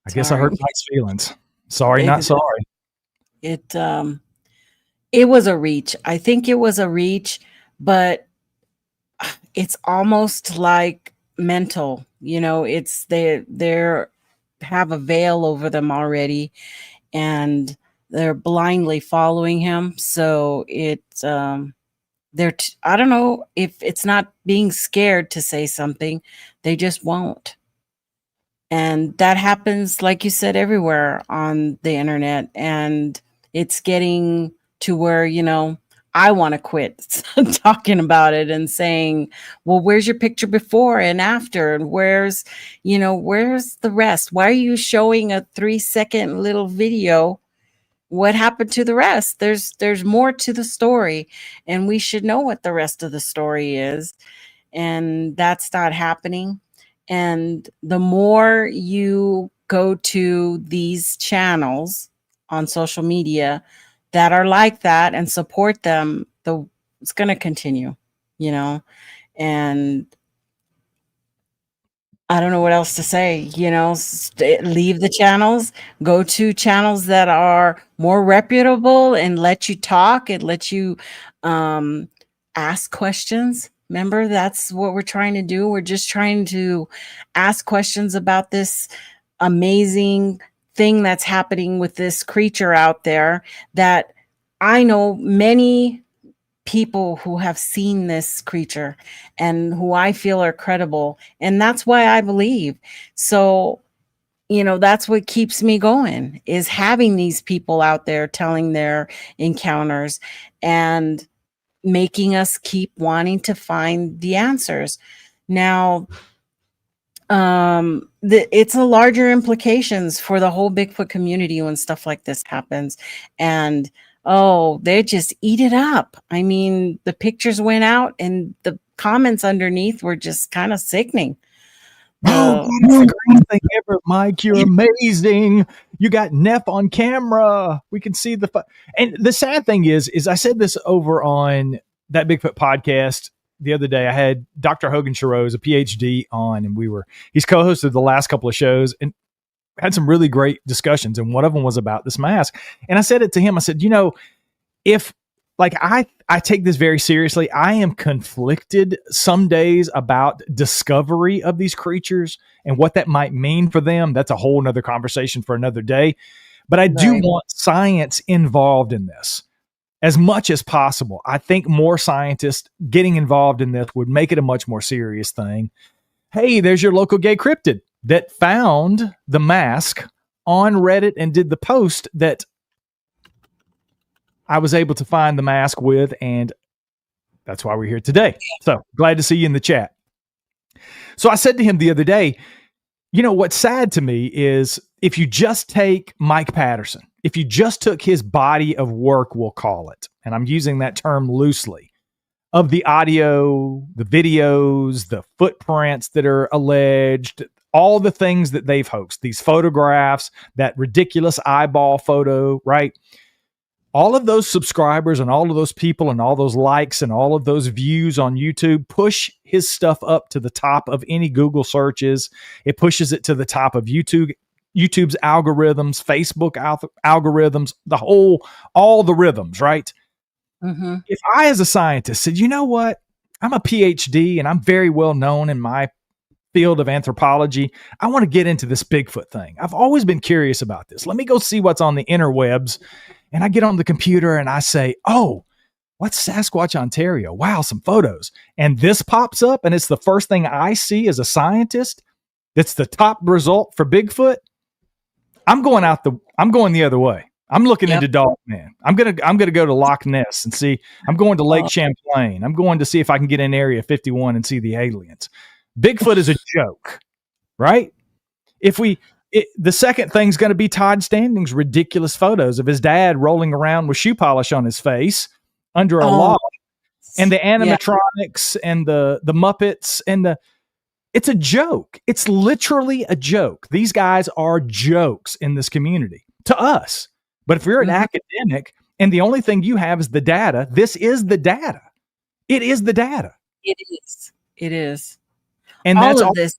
I guess I hurt Mike's feelings. Sorry, not sorry. It was a reach. I think it was a reach, but it's almost like mental, it's they're have a veil over them already and they're blindly following him. So I don't know if it's not being scared to say something, they just won't. And that happens, like you said, everywhere on the internet. And it's getting to where, I want to quit talking about it and saying, well, where's your picture before and after? And where's the rest? Why are you showing a 3-second little video? What happened to the rest? There's more to the story, and we should know what the rest of the story is. and that's not happening. And the more you go to these channels on social media that are like that and support them, it's going to continue, you know. And I don't know what else to say, you know, leave the channels, go to channels that are more reputable and let you talk and let you ask questions. Remember, that's what we're trying to do. We're just trying to ask questions about this amazing thing that's happening with this creature out there that I know many people who have seen this creature and who I feel are credible. And that's why I believe. So, you know, that's what keeps me going, is having these people out there telling their encounters and making us keep wanting to find the answers. Now, it's a larger implications for the whole Bigfoot community when stuff like this happens. And oh, they just eat it up. I mean, the pictures went out and the comments underneath were just kind of sickening. Oh, that's the greatest thing ever, Mike. You're amazing. You got Neff on camera. We can see and the sad thing is I said this over on that Bigfoot podcast the other day. I had Dr. Hogan Sharoz, a PhD, on, and he's co-hosted the last couple of shows and had some really great discussions. And one of them was about this mask. And I said it to him. I said, you know, if like I take this very seriously, I am conflicted some days about discovery of these creatures and what that might mean for them. That's a whole nother conversation for another day. But I do want science involved in this as much as possible. I think more scientists getting involved in this would make it a much more serious thing. Hey, there's your local gay cryptid that found the mask on Reddit and did the post that I was able to find the mask with, and that's why we're here today. So glad to see you in the chat. So I said to him the other day, you know, what's sad to me is if you just take Mike Paterson, if you just took his body of work, we'll call it, and I'm using that term loosely, of the audio, the videos, the footprints that are alleged, all the things that they've hoaxed, these photographs, that ridiculous eyeball photo, right? All of those subscribers and all of those people and all those likes and all of those views on YouTube push his stuff up to the top of any Google searches. It pushes it to the top of YouTube's algorithms, Facebook algorithms, all the rhythms, right? Mm-hmm. If I, as a scientist, said, you know what, I'm a PhD and I'm very well known in my field of anthropology, I want to get into this Bigfoot thing. I've always been curious about this. Let me go see what's on the interwebs. And I get on the computer and I say, oh, what's Sasquatch Ontario? Wow, some photos. And this pops up and it's the first thing I see as a scientist. That's the top result for Bigfoot. I'm going the other way. I'm looking into Dogman. I'm gonna go to Loch Ness and see. I'm going to Lake Champlain. I'm going to see if I can get in Area 51 and see the aliens. Bigfoot is a joke, right? The second thing's going to be Todd Standing's ridiculous photos of his dad rolling around with shoe polish on his face under a log, and the animatronics and the Muppets and it's a joke. It's literally a joke. These guys are jokes in this community to us. But if you're an academic and the only thing you have is the data, this is the data. It is the data. It is. It is. And that's all this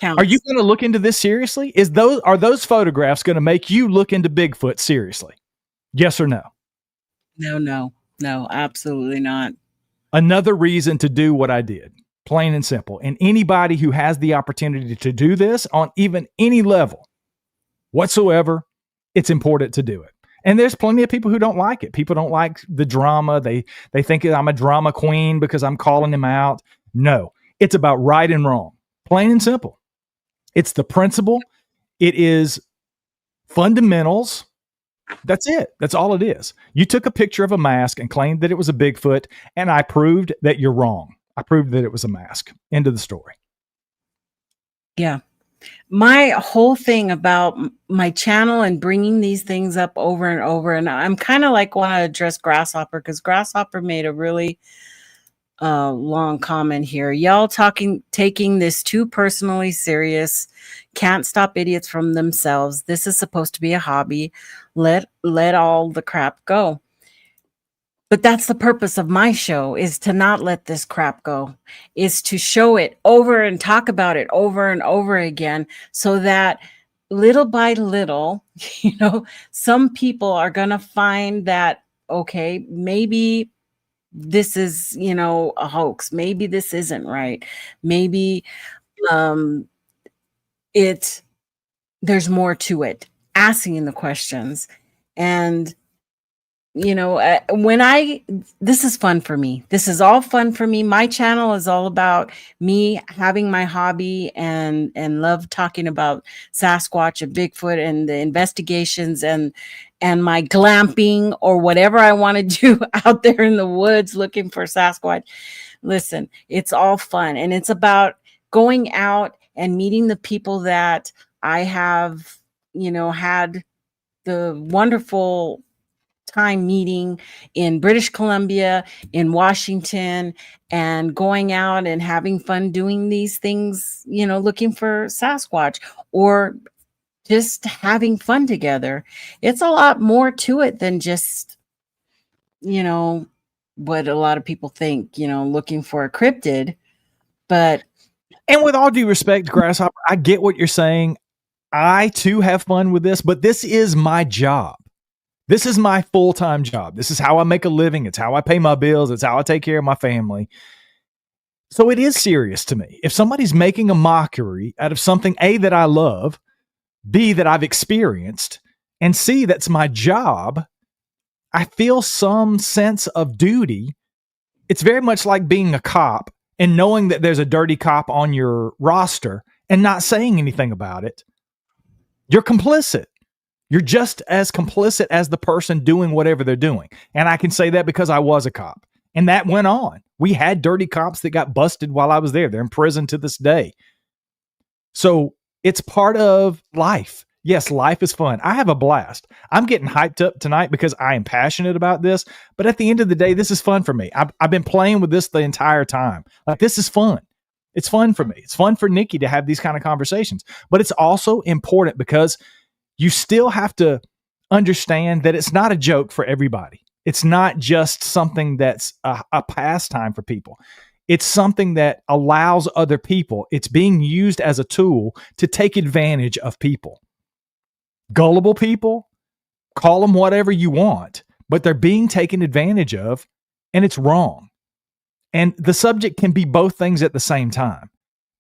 counts. Are you going to look into this seriously? Are those photographs going to make you look into Bigfoot seriously? Yes or no? No, absolutely not. Another reason to do what I did, plain and simple. And anybody who has the opportunity to do this on even any level whatsoever, it's important to do it. And there's plenty of people who don't like it. People don't like the drama. They think I'm a drama queen because I'm calling them out. No. It's about right and wrong, plain and simple. It's the principle. It is fundamentals. That's it. That's all it is. You took a picture of a mask and claimed that it was a Bigfoot, and I proved that you're wrong. I proved that it was a mask. End of the story. Yeah. My whole thing about my channel and bringing these things up over and over, and I'm kind of like want to address Grasshopper because Grasshopper made a really long comment here. Y'all taking this too personally serious. Can't stop idiots from themselves. This is supposed to be a hobby. Let all the crap go. But that's the purpose of my show, is to not let this crap go, is to show it over and talk about it over and over again, so that little by little, some people are going to find that, okay, maybe this is, a hoax. Maybe this isn't right. Maybe there's more to it. Asking the questions. And this is fun for me. This is all fun for me. My channel is all about me having my hobby and love talking about Sasquatch and Bigfoot and the investigations and my glamping or whatever I want to do out there in the woods looking for Sasquatch. Listen, it's all fun, and it's about going out and meeting the people that I have, had the wonderful time meeting in British Columbia, in Washington, and going out and having fun doing these things, looking for Sasquatch or just having fun together. It's a lot more to it than just, what a lot of people think, looking for a cryptid. But and with all due respect, Grasshopper, I get what you're saying. I too have fun with this, but this is my job. This is my full-time job. This is how I make a living. It's how I pay my bills. It's how I take care of my family. So it is serious to me. If somebody's making a mockery out of something, A, that I love, B, that I've experienced, and C, that's my job, I feel some sense of duty. It's very much like being a cop and knowing that there's a dirty cop on your roster and not saying anything about it. You're complicit. You're just as complicit as the person doing whatever they're doing. And I can say that because I was a cop. And that went on. We had dirty cops that got busted while I was there. They're in prison to this day. So it's part of life. Yes, life is fun. I have a blast. I'm getting hyped up tonight because I am passionate about this. But at the end of the day, this is fun for me. I've been playing with this the entire time. Like, this is fun. It's fun for me. It's fun for Nikki to have these kind of conversations. But it's also important because you still have to understand that it's not a joke for everybody. It's not just something that's a pastime for people. It's something that allows other people. It's being used as a tool to take advantage of people. Gullible people, call them whatever you want, but they're being taken advantage of, and it's wrong. And the subject can be both things at the same time.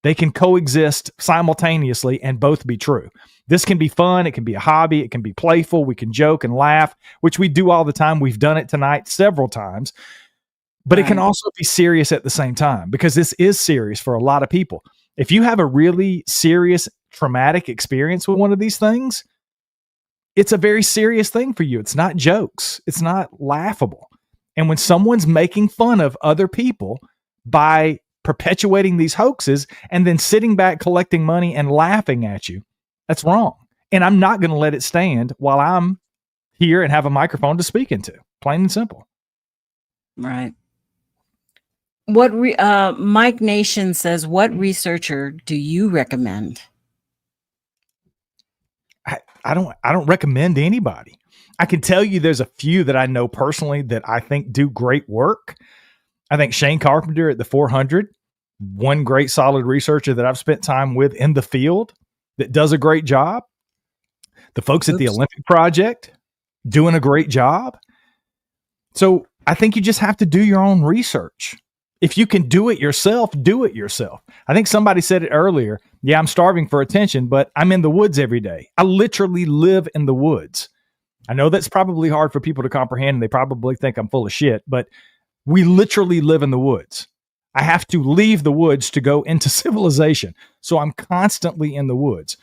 They can coexist simultaneously and both be true. This can be fun. It can be a hobby. It can be playful. We can joke and laugh, which we do all the time. We've done it tonight several times. But It can also be serious at the same time, because this is serious for a lot of people. If you have a really serious, traumatic experience with one of these things, it's a very serious thing for you. It's not jokes. It's not laughable. And when someone's making fun of other people by perpetuating these hoaxes and then sitting back collecting money and laughing at you, that's wrong. And I'm not going to let it stand while I'm here and have a microphone to speak into. Plain and simple. Right. What Mike Nation says, what researcher do you recommend? I don't recommend anybody. I can tell you there's a few that I know personally that I think do great work. I think Shane Carpenter at the 400, one great solid researcher that I've spent time with in the field that does a great job. The folks at the Olympic Project doing a great job. So I think you just have to do your own research. If you can do it yourself, do it yourself. I think somebody said it earlier. Yeah, I'm starving for attention, but I'm in the woods every day. I literally live in the woods. I know that's probably hard for people to comprehend, and they probably think I'm full of shit, but we literally live in the woods. I have to leave the woods to go into civilization. So I'm constantly in the woods.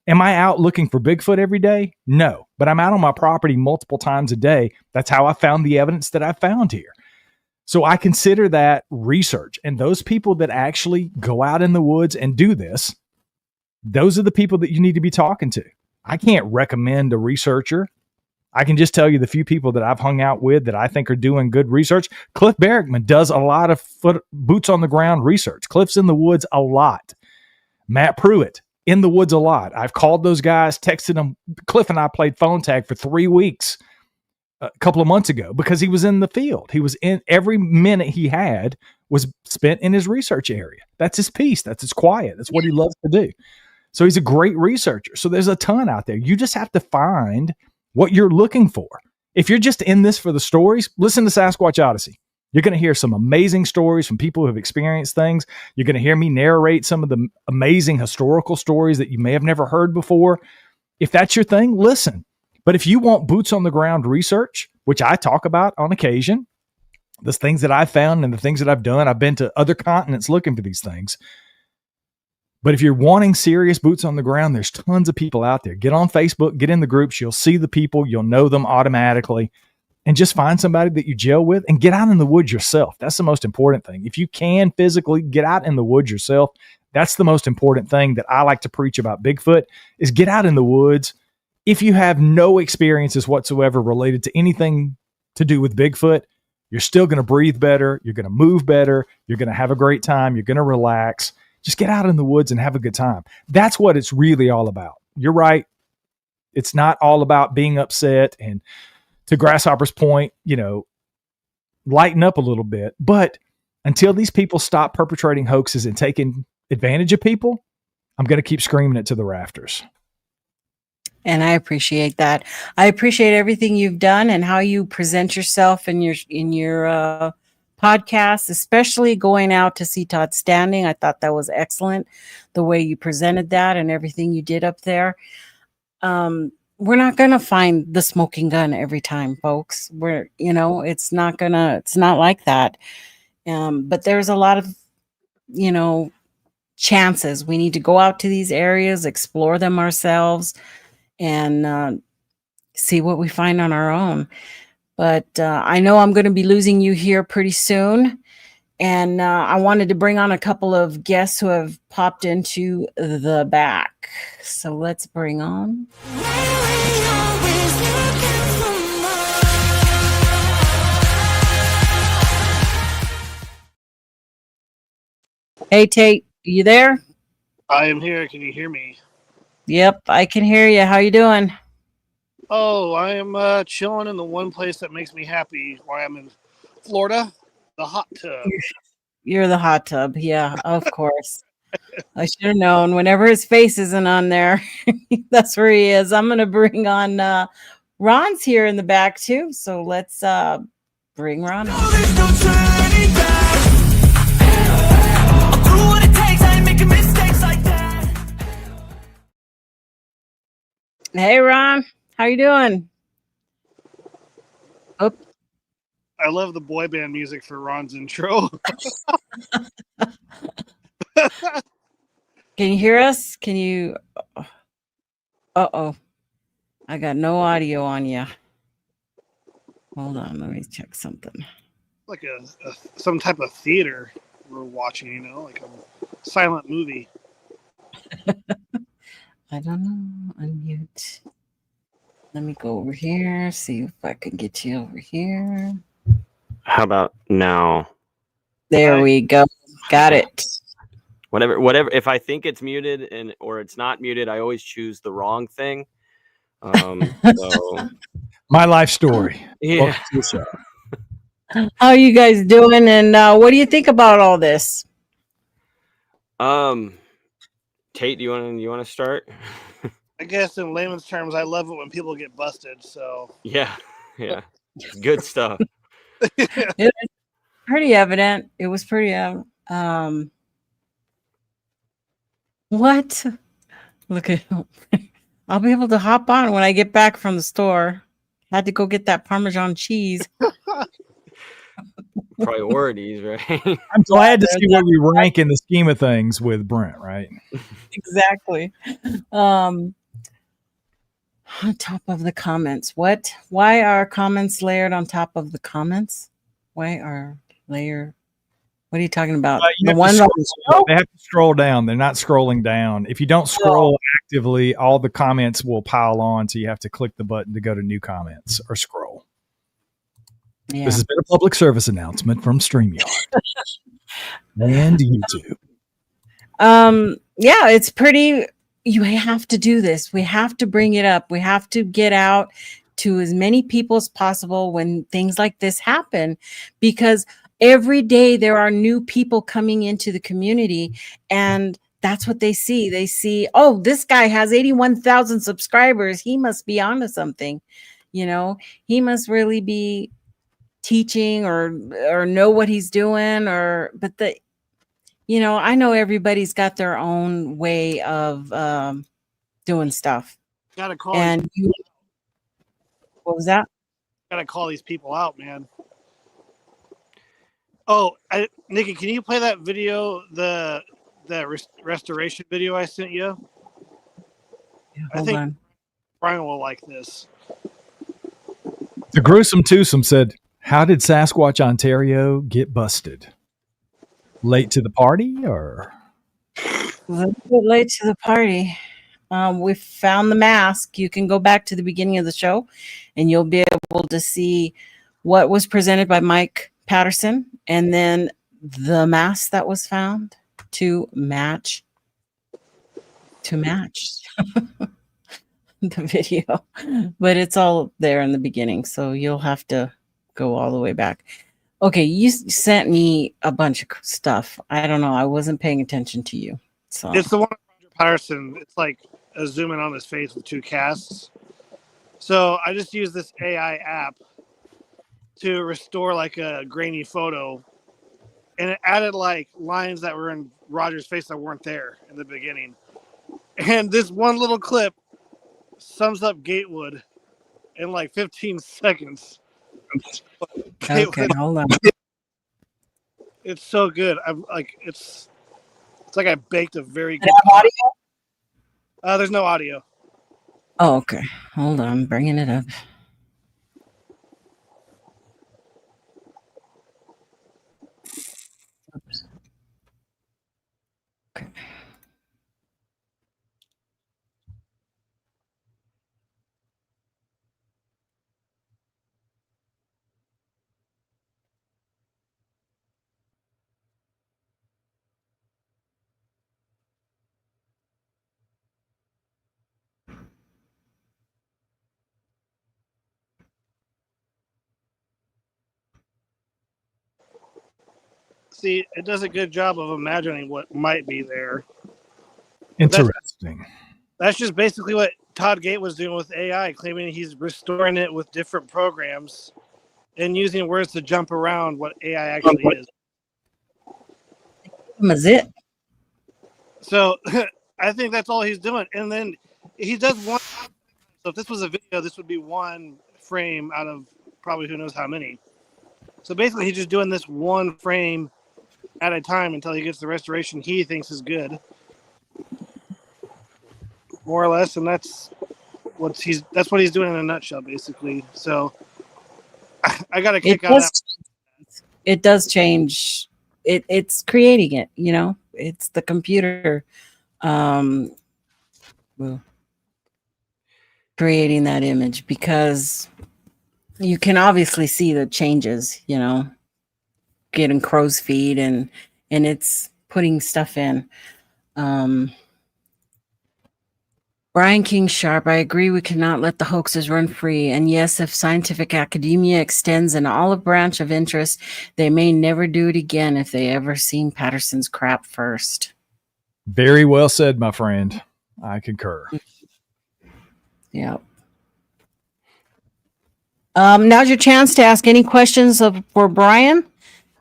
Am I out looking for Bigfoot every day? No, but I'm out on my property multiple times a day. That's how I found the evidence that I found here. So I consider that research. And those people that actually go out in the woods and do this, those are the people that you need to be talking to. I can't recommend a researcher I can just tell you the few people that I've hung out with that I think are doing good research. Cliff Barrickman does a lot of boots on the ground research. Cliff's in the woods a lot. Matt Pruitt in the woods a lot. I've called those guys, texted them. Cliff and I played phone tag for 3 weeks a couple of months ago because he was in the field. He was in every minute he had was spent in his research area. That's his piece. That's his quiet. That's what he loves to do. So he's a great researcher. So there's a ton out there. You just have to find what you're looking for. If you're just in this for the stories, listen to Sasquatch Odyssey. You're going to hear some amazing stories from people who have experienced things. You're going to hear me narrate some of the amazing historical stories that you may have never heard before. If that's your thing, listen. But if you want boots on the ground research, which I talk about on occasion, the things that I've found and the things that I've done, I've been to other continents looking for these things. But if you're wanting serious boots on the ground, there's tons of people out there. Get on Facebook, get in the groups. You'll see the people. You'll know them automatically. And just find somebody that you gel with and get out in the woods yourself. That's the most important thing. If you can physically get out in the woods yourself, that's the most important thing that I like to preach about Bigfoot is get out in the woods. If you have no experiences whatsoever related to anything to do with Bigfoot, you're still going to breathe better. You're going to move better. You're going to have a great time. You're going to relax. Just get out in the woods and have a good time. That's what it's really all about. You're right. It's not all about being upset and, to Grasshopper's point, lighten up a little bit. But until these people stop perpetrating hoaxes and taking advantage of people, I'm going to keep screaming it to the rafters. And I appreciate that. I appreciate everything you've done and how you present yourself in your podcast, especially going out to see Todd Standing. I thought that was excellent, the way you presented that and everything you did up there. We're not going to find the smoking gun every time, folks. It's not like that. But there's a lot of, chances. We need to go out to these areas, explore them ourselves, and see what we find on our own. But I know I'm going to be losing you here pretty soon. And I wanted to bring on a couple of guests who have popped into the back. So let's bring on. Hey, Tate, you there? I am here. Can you hear me? Yep, I can hear you. How you doing? Oh, I am chilling in the one place that makes me happy while I'm in Florida, the hot tub. You're the hot tub. Yeah, of course. I should have known. Whenever his face isn't on there, that's where he is. I'm going to bring on Ron's here in the back too. So let's bring Ron on. Hey, Ron. How you doing? Oh. I love the boy band music for Ron's intro. Can you hear us? Can you? Uh-oh. I got no audio on you. Hold on. Let me check something. Like some type of theater we're watching, like a silent movie. I don't know. Unmute. Let me go over here. See if I can get you over here. How about now? There we go. Got it. Whatever. If I think it's muted or it's not muted, I always choose the wrong thing. So my life story. Yeah. How are you guys doing? And what do you think about all this? Tate, do you want to start? I guess in layman's terms, I love it when people get busted. So yeah, good stuff. It was pretty evident. It was pretty evident. What? Look at I'll be able to hop on when I get back from the store. Had to go get that Parmesan cheese. Priorities, right? I'm glad to see where we rank in the scheme of things with Brent, right? Exactly. On top of the comments. What? Why are comments layered on top of the comments? Why are layer? What are you talking about? You The have to one on the scroll- show? they have to scroll down. They're not scrolling down. If you don't scroll actively, all the comments will pile on. So you have to click the button to go to new comments or scroll. Yeah. This has been a public service announcement from StreamYard and YouTube. Yeah, it's pretty. You have to do this. We have to bring it up. We have to get out to as many people as possible when things like this happen, because every day there are new people coming into the community, and that's what they see. They see, oh, this guy has 81,000 subscribers. He must be onto something. You know, he must really be teaching or know what he's doing. But I know everybody's got their own way of doing stuff. Gotta call. And what was that? Gotta call these people out, man. Oh, Nikki, can you play that video, the restoration video I sent you? I think Brian will like this. The Gruesome Twosome said, "How did Sasquatch Ontario get busted? Late to the party, or?" A little bit late to the party. We found the mask. You can go back to the beginning of the show and you'll be able to see what was presented by Mike Paterson and then the mask that was found to match the video. But it's all there in the beginning, so you'll have to go all the way back. Okay, you sent me a bunch of stuff. I don't know. I wasn't paying attention to you. So it's the one of Roger Patterson. It's like a zoom in on his face with two casts. So I just used this AI app to restore like a grainy photo, and it added like lines that were in Roger's face that weren't there in the beginning. And this one little clip sums up Gatewood in like 15 seconds. okay, hold on. It's so good. I'm like, it's like I baked a very good audio. There's no audio. Oh, okay. Hold on, I'm bringing it up. Oops. Okay. See, it does a good job of imagining what might be there. Interesting. That's just basically what Todd Gate was doing with AI, claiming he's restoring it with different programs and using words to jump around what AI actually is. Is it? So I think that's all he's doing. And then he does one. So if this was a video, this would be one frame out of probably who knows how many. So basically, he's just doing this one frame at a time until he gets the restoration he thinks is good, more or less. And that's what he's doing in a nutshell, basically. So I got a kick out of that. It does change. It's creating it. It's the computer creating that image, because you can obviously see the changes. Getting crow's feet and it's putting stuff in. Brian King Sharp, I agree we cannot let the hoaxes run free. And yes, if scientific academia extends an olive branch of interest, they may never do it again if they ever seen Patterson's crap first. Very well said, my friend. I concur. Yeah. Now's your chance to ask any questions for Brian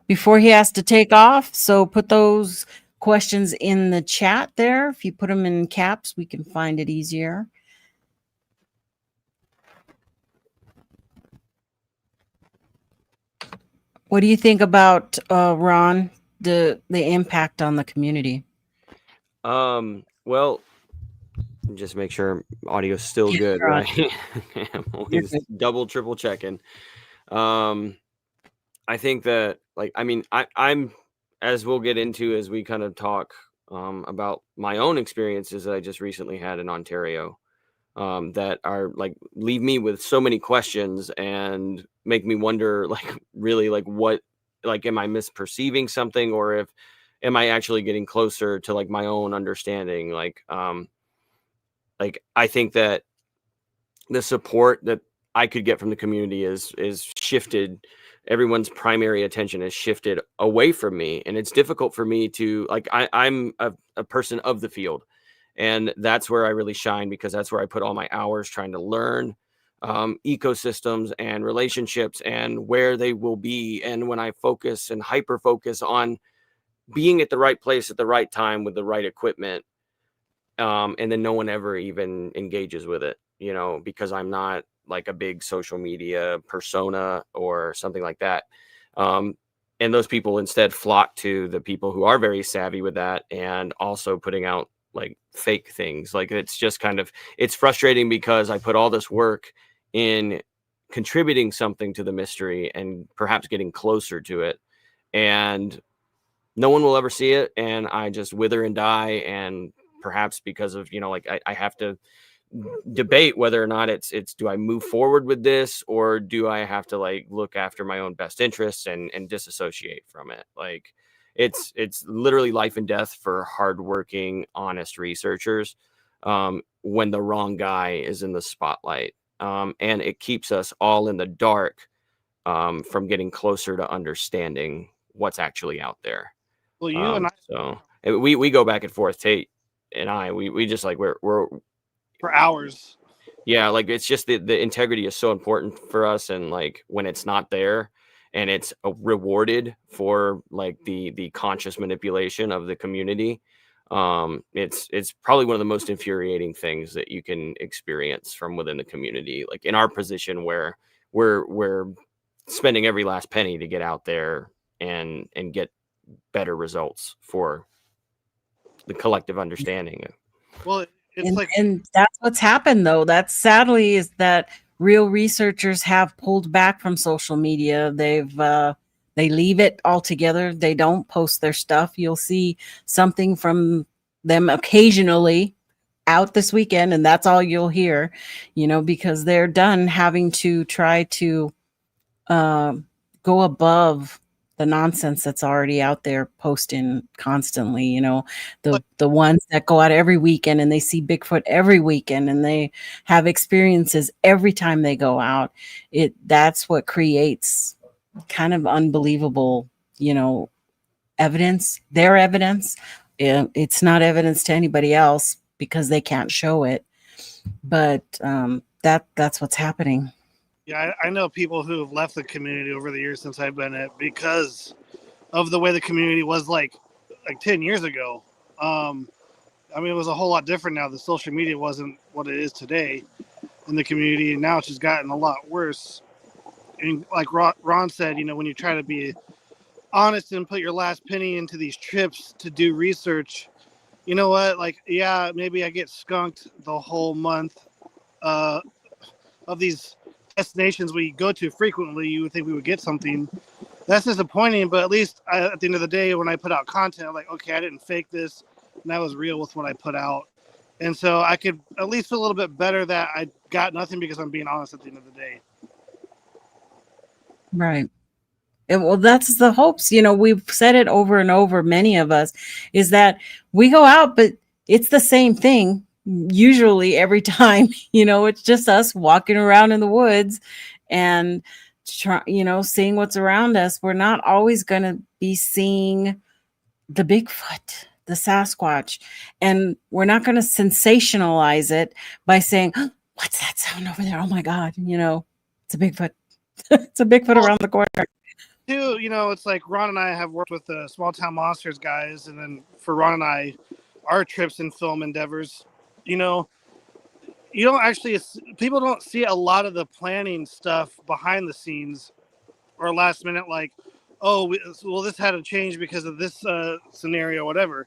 before he has to take off. So put those questions in the chat there. If you put them in caps, we can find it easier. What do you think about Ron, the impact on the community? Well, just make sure audio's still good, right? I'm always double, triple checking. I think that, I'm as we'll get into as we kind of talk about my own experiences that I just recently had in Ontario, that are like leave me with so many questions and make me wonder, like, really, like, what, like, am I misperceiving something, or if am I actually getting closer to like my own understanding? Like I think that the support that I could get from the community is shifted. Everyone's primary attention is shifted away from me, and it's difficult for me to, like, I'm a person of the field, and that's where I really shine, because that's where I put all my hours trying to learn ecosystems and relationships and where they will be. And when I focus and hyper focus on being at the right place at the right time with the right equipment, and then no one ever even engages with it, because I'm not like a big social media persona or something like that. And those people instead flock to the people who are very savvy with that, and also putting out like fake things. Like, it's just it's frustrating, because I put all this work in contributing something to the mystery and perhaps getting closer to it, and no one will ever see it, and I just wither and die. And perhaps because of, like, I have to debate whether or not it's do I move forward with this, or do I have to like look after my own best interests and disassociate from it. Like, it's literally life and death for hardworking, honest researchers, when the wrong guy is in the spotlight, and it keeps us all in the dark, from getting closer to understanding what's actually out there. Well, you and I, so we go back and forth, Tate and I, we just like we're for hours. Yeah, like, it's just the integrity is so important for us, and like when it's not there, and it's rewarded for like the conscious manipulation of the community, it's probably one of the most infuriating things that you can experience from within the community. Like, in our position, where we're spending every last penny to get out there and get better results for the collective understanding. Well, it's and that's what's happened, though. That sadly is that real researchers have pulled back from social media. They leave it altogether. They don't post their stuff. You'll see something from them occasionally out this weekend, and that's all you'll hear, because they're done having to try to go above the nonsense that's already out there posting constantly. The ones that go out every weekend and they see Bigfoot every weekend and they have experiences every time they go out. That's what creates kind of unbelievable, evidence. Their evidence. It's not evidence to anybody else because they can't show it. But that's what's happening. Yeah, I know people who have left the community over the years since I've been at, because of the way the community was like 10 years ago. I mean, it was a whole lot different now. The social media wasn't what it is today in the community, and now it's just gotten a lot worse. And like Ron said, when you try to be honest and put your last penny into these trips to do research, you know what? Like, yeah, maybe I get skunked the whole month of these destinations we go to frequently. You would think we would get something. That's disappointing, but at least at the end of the day, when I put out content, I'm like, okay, I didn't fake this, and I was real with what I put out. And so I could at least feel a little bit better that I got nothing because I'm being honest at the end of the day. Right. Well, that's the hopes. We've said it over and over, many of us, is that we go out, but it's the same thing. Usually every time, it's just us walking around in the woods and seeing what's around us. We're not always going to be seeing the Bigfoot, the Sasquatch, and we're not going to sensationalize it by saying, oh, what's that sound over there? Oh my God, it's a Bigfoot. It's a Bigfoot around the corner. Too, it's like Ron and I have worked with the Small Town Monsters guys, and then for Ron and I, our trips and film endeavors, you don't actually, people don't see a lot of the planning stuff behind the scenes or last minute, like, oh, well, this had to change because of this scenario, whatever.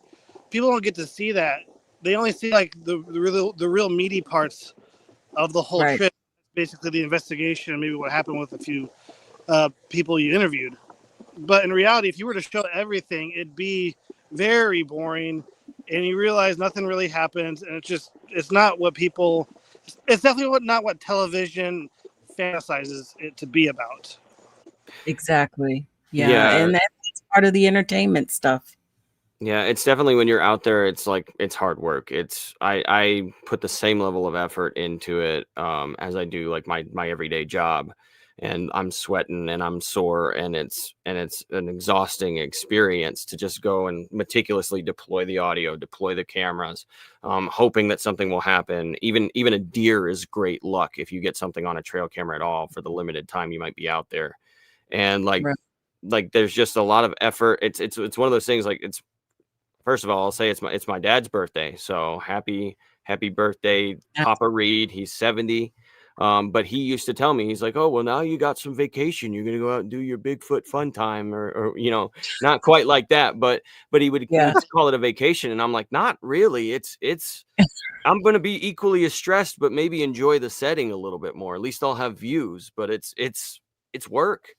People don't get to see that. They only see like the real meaty parts of the whole trip, basically the investigation and maybe what happened with a few people you interviewed. But in reality, if you were to show everything, it'd be very boring, and you realize nothing really happens, and it's not what people. It's definitely not what television fantasizes it to be about. Exactly. Yeah. Yeah. And that's part of the entertainment stuff. Yeah, it's definitely when you're out there, it's like it's hard work. I put the same level of effort into it as I do like my everyday job, and I'm sweating and I'm sore, and it's an exhausting experience to just go and meticulously deploy the audio, deploy the cameras, hoping that something will happen. Even a deer is great luck if you get something on a trail camera at all for the limited time you might be out there. And Right. like there's just a lot of effort. It's one of those things like it's. First of all, I'll say it's my dad's birthday, so happy birthday, Yeah. Papa Reed. He's 70. But he used to tell me, he's like, oh, well, now you got some vacation. You're gonna go out and do your Bigfoot fun time, or not quite like that, but he would call it a vacation, and I'm like, not really. It's I'm gonna be equally as stressed, but maybe enjoy the setting a little bit more. At least I'll have views, but it's work,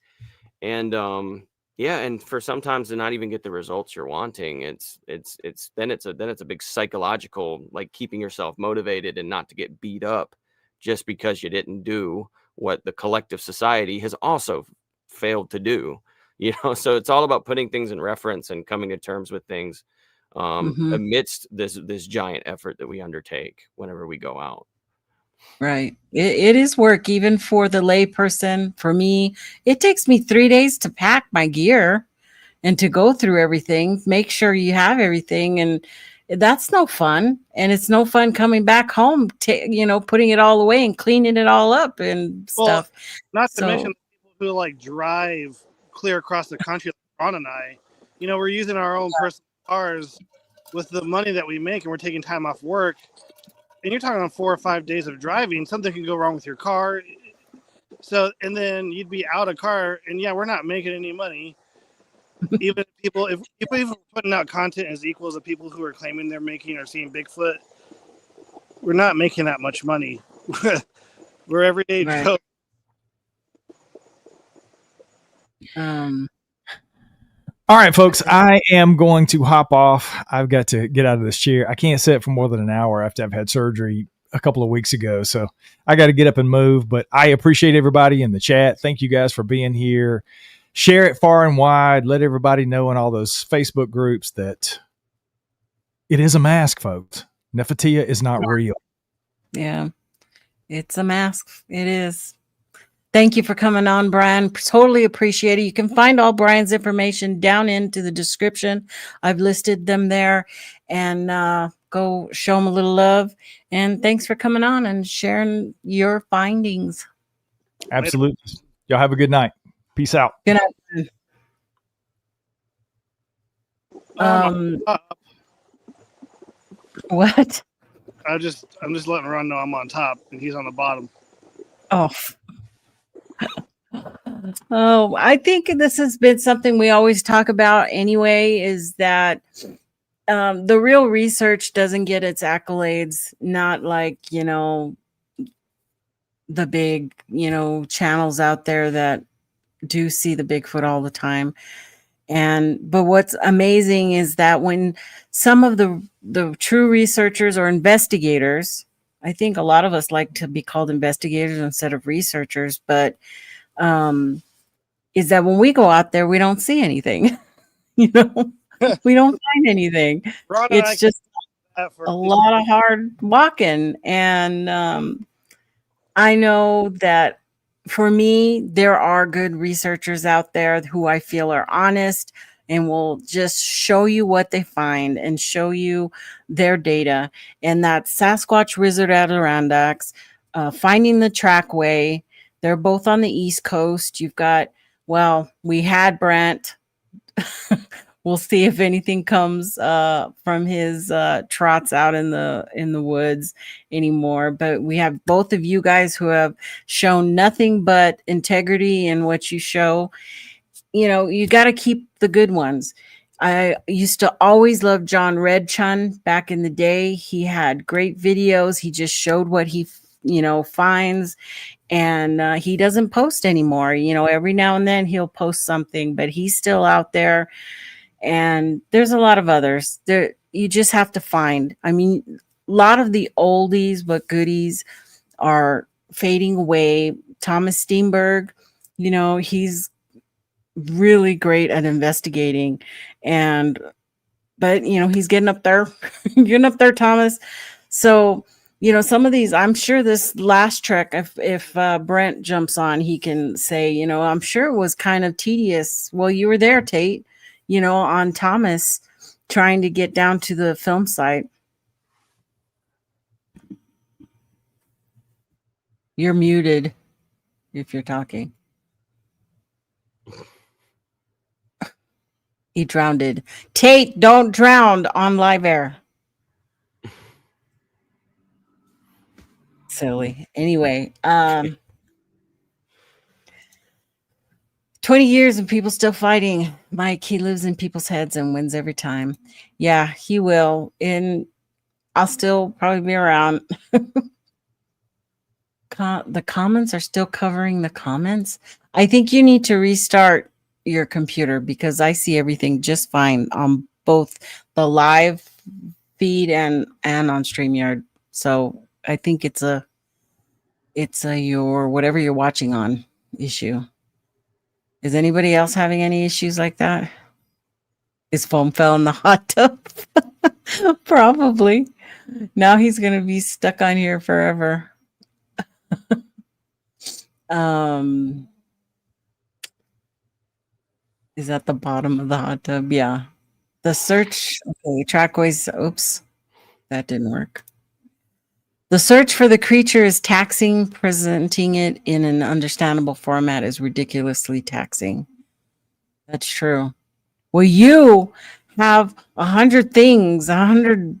and yeah, and for sometimes to not even get the results you're wanting, it's a big psychological, like keeping yourself motivated and not to get beat up just because you didn't do what the collective society has also failed to do. So it's all about putting things in reference and coming to terms with things amidst this giant effort that we undertake whenever we go out. Right. It is work, even for the layperson. For me, it takes me 3 days to pack my gear and to go through everything, make sure you have everything. And that's no fun. And it's no fun coming back home, putting it all away and cleaning it all up and stuff. Not to mention people who like drive clear across the country, like Ron and I, we're using our own personal cars with the money that we make, and we're taking time off work. And you're talking on 4 or 5 days of driving, something can go wrong with your car. So, and then you'd be out of car, and yeah, we're not making any money. Even if we're putting out content as equal as the people who are claiming they're making or seeing Bigfoot, we're not making that much money. We're everyday Joe. All right, folks, I am going to hop off. I've got to get out of this chair. I can't sit for more than an hour after I've had surgery a couple of weeks ago. So I got to get up and move, but I appreciate everybody in the chat. Thank you guys for being here. Share it far and wide. Let everybody know in all those Facebook groups that it is a mask, folks. Nefertia is not real. Yeah, it's a mask. It is. Thank you for coming on, Brian. Totally appreciate it. You can find all Brian's information down into the description. I've listed them there, and go show him a little love. And thanks for coming on and sharing your findings. Absolutely. Y'all have a good night. Peace out. Good night. What? I'm just letting Ron know I'm on top and he's on the bottom. Oh, I think this has been something we always talk about anyway, is that the real research doesn't get its accolades, not like, the big, channels out there that do see the Bigfoot all the time. But what's amazing is that when some of the true researchers or investigators, I think a lot of us like to be called investigators instead of researchers, but is that when we go out there, we don't see anything. We don't find anything. It's just a lot of hard walking. And I know that for me, there are good researchers out there who I feel are honest and will just show you what they find and show you their data. And that's Sasquatch Wizard Adirondacks, Finding the Trackway. They're both on the East Coast. You've got, we had Brent. We'll see if anything comes from his trots out in the woods anymore. But we have both of you guys who have shown nothing but integrity in what you show. You got to keep the good ones. I used to always love John Redchun back in the day. He had great videos. He just showed what he finds. and he doesn't post anymore. Every now and then he'll post something, but he's still out there. And there's a lot of others there. You just have to find. I mean, a lot of the oldies but goodies are fading away. Thomas Steenberg, he's really great at investigating, but he's getting up there, Thomas. So, some of these, I'm sure this last trek, if Brent jumps on, he can say, I'm sure it was kind of tedious. Well, you were there, Tate, on Thomas trying to get down to the film site. You're muted if you're talking. He drowned. Tate, don't drown on live air. Silly. Anyway, 20 years and people still fighting. Mike, he lives in people's heads and wins every time. Yeah, he will. And I'll still probably be around. The comments are still covering the comments. I think you need to restart your computer because I see everything just fine on both the live feed and on StreamYard. So I think it's a your whatever you're watching on issue. Is anybody else having any issues like that? His phone fell in the hot tub. Probably. Now he's gonna be stuck on here forever. Is at the bottom of the hot tub. Yeah. The search. Okay, Trackways. Oops. That didn't work. The search for the creature is taxing. Presenting it in an understandable format is ridiculously taxing. That's true. Well, you have 100 things, 100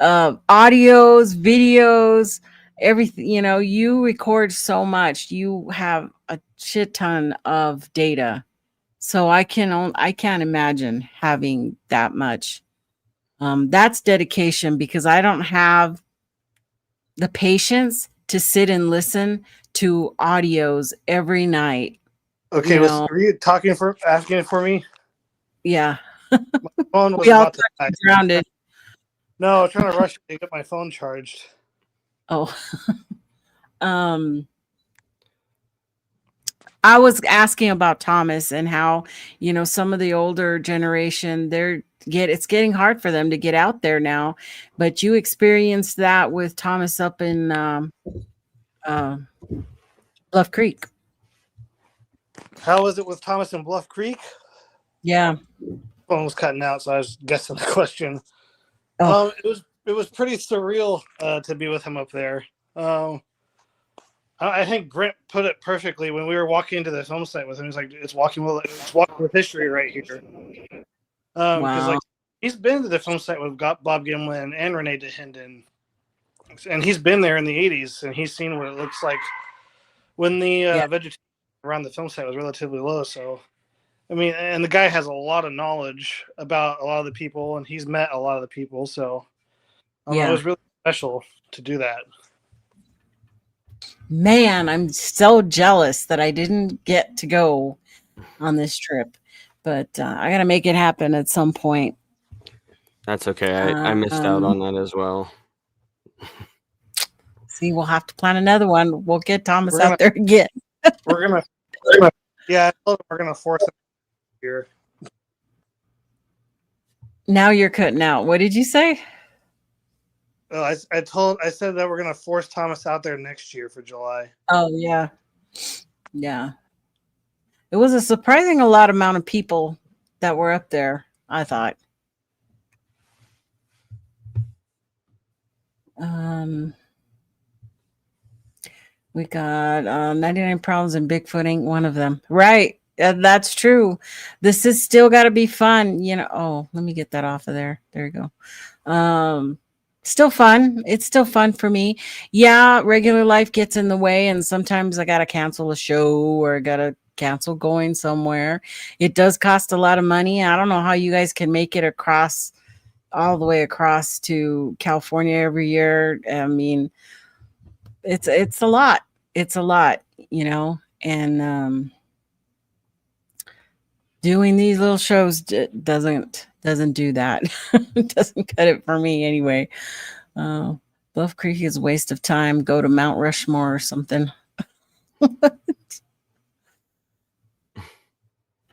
audios, videos, everything. You record so much. You have a shit ton of data. So I can't imagine having that much. That's dedication because I don't have the patience to sit and listen to audios every night. Okay, were you asking for me? Yeah. My phone was We all about to die. grounded. No, I was trying to rush to get my phone charged. Oh. I was asking about Thomas and how, some of the older generation, it's getting hard for them to get out there now. But you experienced that with Thomas up in Bluff Creek. How was it with Thomas in Bluff Creek? Yeah. Phone was cutting out, so I was guessing the question. Oh. It was pretty surreal to be with him up there. I think Brent put it perfectly when we were walking into the film site with him. He's like, "It's walking with history right here." Because he's been to the film site with Bob Gimlin and Renee DeHinden, and he's been there in the '80s, and he's seen what it looks like when the vegetation around the film site was relatively low. So, I mean, and the guy has a lot of knowledge about a lot of the people, and he's met a lot of the people. So, it was really special to do that. Man, I'm so jealous that I didn't get to go on this trip, but I got to make it happen at some point. That's okay. I missed out on that as well. See, we'll have to plan another one. We'll get Thomas out there again. we're gonna force him here. Now you're cutting out. What did you say? Oh, I said that we're gonna force Thomas out there next year for July. Oh yeah. It was a surprising amount of people that were up there, I thought. We got 99 problems and Bigfoot ain't one of them. Right. That's true. This is still got to be fun. Oh, let me get that off of there. There you go. Still fun. It's still fun for me. Yeah, regular life gets in the way, and sometimes I got to cancel a show or got to cancel going somewhere. It does cost a lot of money. I don't know how you guys can make it all the way across to California every year. I mean, it's a lot. it's a lot, and doing these little shows doesn't do that. It doesn't cut it for me anyway. Bluff Creek is a waste of time. Go to Mount Rushmore or something.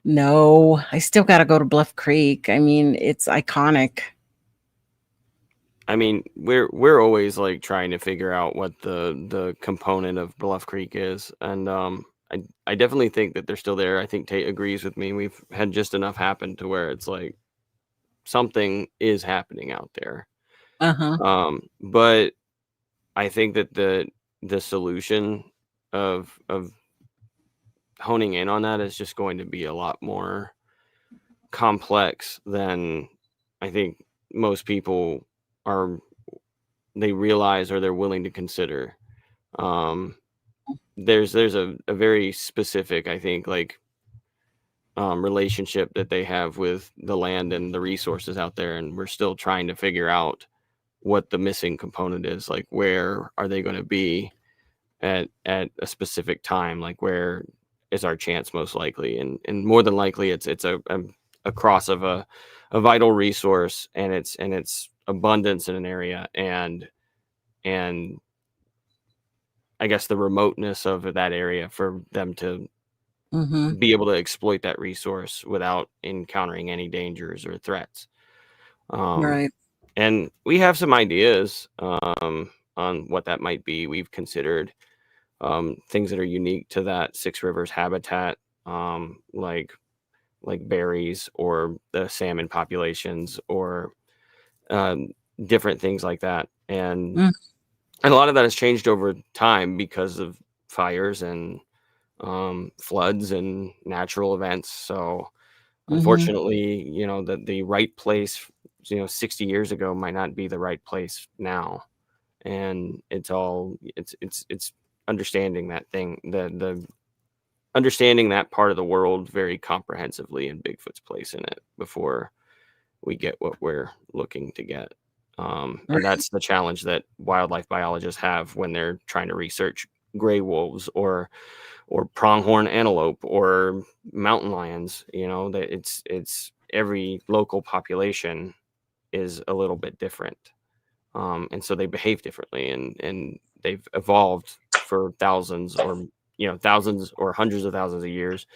No, I still got to go to Bluff Creek. I mean, it's iconic. I mean, we're always like trying to figure out what the component of Bluff Creek is, and I definitely think that they're still there. I think Tate agrees with me. We've had just enough happen to where it's like something is happening out there. But I think that the solution of honing in on that is just going to be a lot more complex than I think most people they realize or they're willing to consider. There's a very specific, I think, like relationship that they have with the land and the resources out there, and we're still trying to figure out what the missing component is. Like, where are they going to be at a specific time? Like, where is our chance most likely? And more than likely, it's a cross of a vital resource and its abundance in an area, and I guess the remoteness of that area for them to be able to exploit that resource without encountering any dangers or threats. Right. And we have some ideas on what that might be. We've considered things that are unique to that Six Rivers habitat, like berries or the salmon populations or different things like that. And a lot of that has changed over time because of fires and floods and natural events. So unfortunately, the right place, 60 years ago might not be the right place now. And it's understanding that thing, the understanding that part of the world very comprehensively and Bigfoot's place in it before we get what we're looking to get. And that's the challenge that wildlife biologists have when they're trying to research gray wolves or pronghorn antelope or mountain lions. That it's every local population is a little bit different, and so they behave differently, and they've evolved for thousands or hundreds of thousands of years,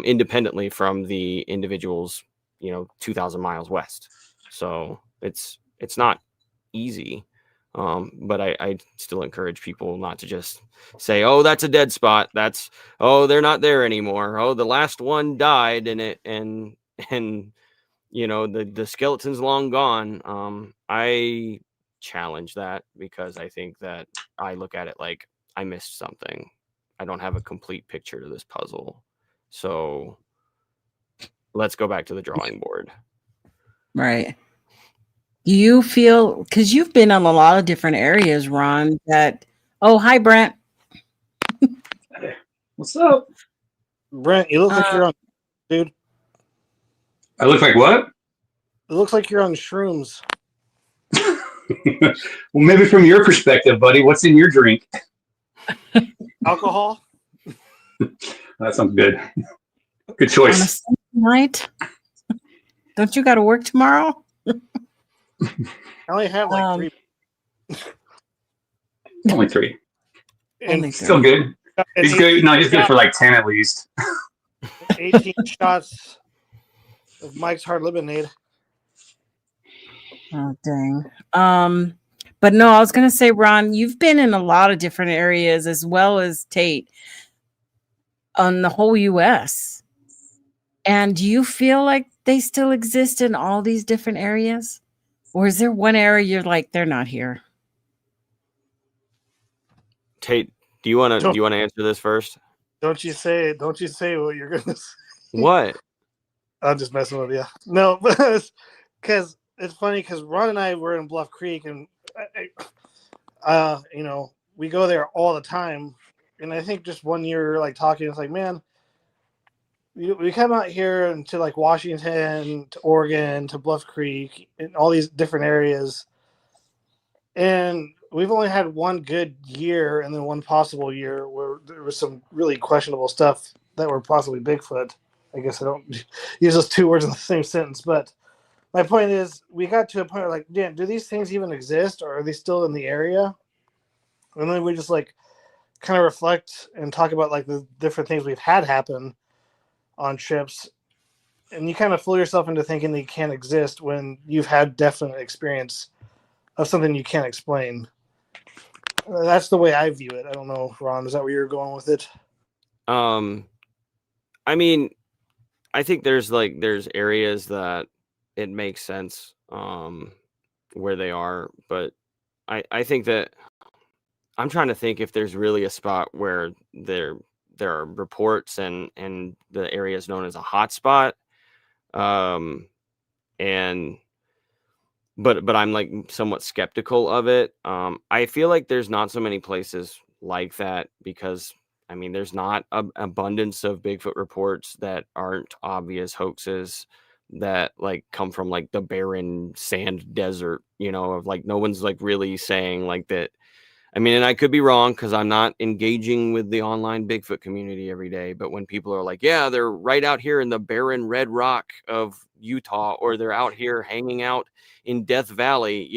independently from the individuals 2,000 miles west. So it's not easy, but I still encourage people not to just say, oh, that's a dead spot, they're not there anymore, the last one died and the skeleton's long gone. I challenge that because I think that I look at it like I missed something. I don't have a complete picture to this puzzle, so let's go back to the drawing board. Right. Do you feel, because you've been on a lot of different areas, Ron, that, hi, Brent. Hey, what's up? Brent, you look like you're on, dude. I look like what? It looks like you're on shrooms. Well, maybe from your perspective, buddy, what's in your drink? Alcohol? That sounds good. Good choice. On a Sunday night? Don't you got to work tomorrow? I only have like 3. Only 3. Only 3. Still good. He's good. No, he's good for like 10 at least. 18 shots of Mike's Hard Lemonade. Oh, dang. But no, I was going to say, Ron, you've been in a lot of different areas as well as Tate on the whole U.S. And do you feel like they still exist in all these different areas? Or is there one area you're like, they're not here? Tate, do you want to answer this first? Don't you say what you're going to say. What? I'm just messing with you. No, because it's funny because Ron and I were in Bluff Creek, and we go there all the time. And I think just one year, we were like talking, it's like, man, we come out here and to like Washington, to Oregon, to Bluff Creek, and all these different areas, and we've only had one good year and then one possible year where there was some really questionable stuff that were possibly Bigfoot. I guess I don't use those two words in the same sentence, but my point is we got to a point where, like, yeah, do these things even exist, or are they still in the area? And then we just like kind of reflect and talk about like the different things we've had happen on trips, and you kind of fool yourself into thinking they can't exist when you've had definite experience of something you can't explain. That's the way I view it. I don't know, Ron, is that where you're going with it? I mean, I think there's areas that it makes sense where they are, but I think that I'm trying to think if there's really a spot where there are reports and the area is known as a hotspot. And but I'm like somewhat skeptical of it. I feel like there's not so many places like that because I mean there's not an abundance of Bigfoot reports that aren't obvious hoaxes that like come from like the barren sand desert, of like no one's like really saying like that. I mean, and I could be wrong because I'm not engaging with the online Bigfoot community every day. But when people are like, yeah, they're right out here in the barren red rock of Utah, or they're out here hanging out in Death Valley,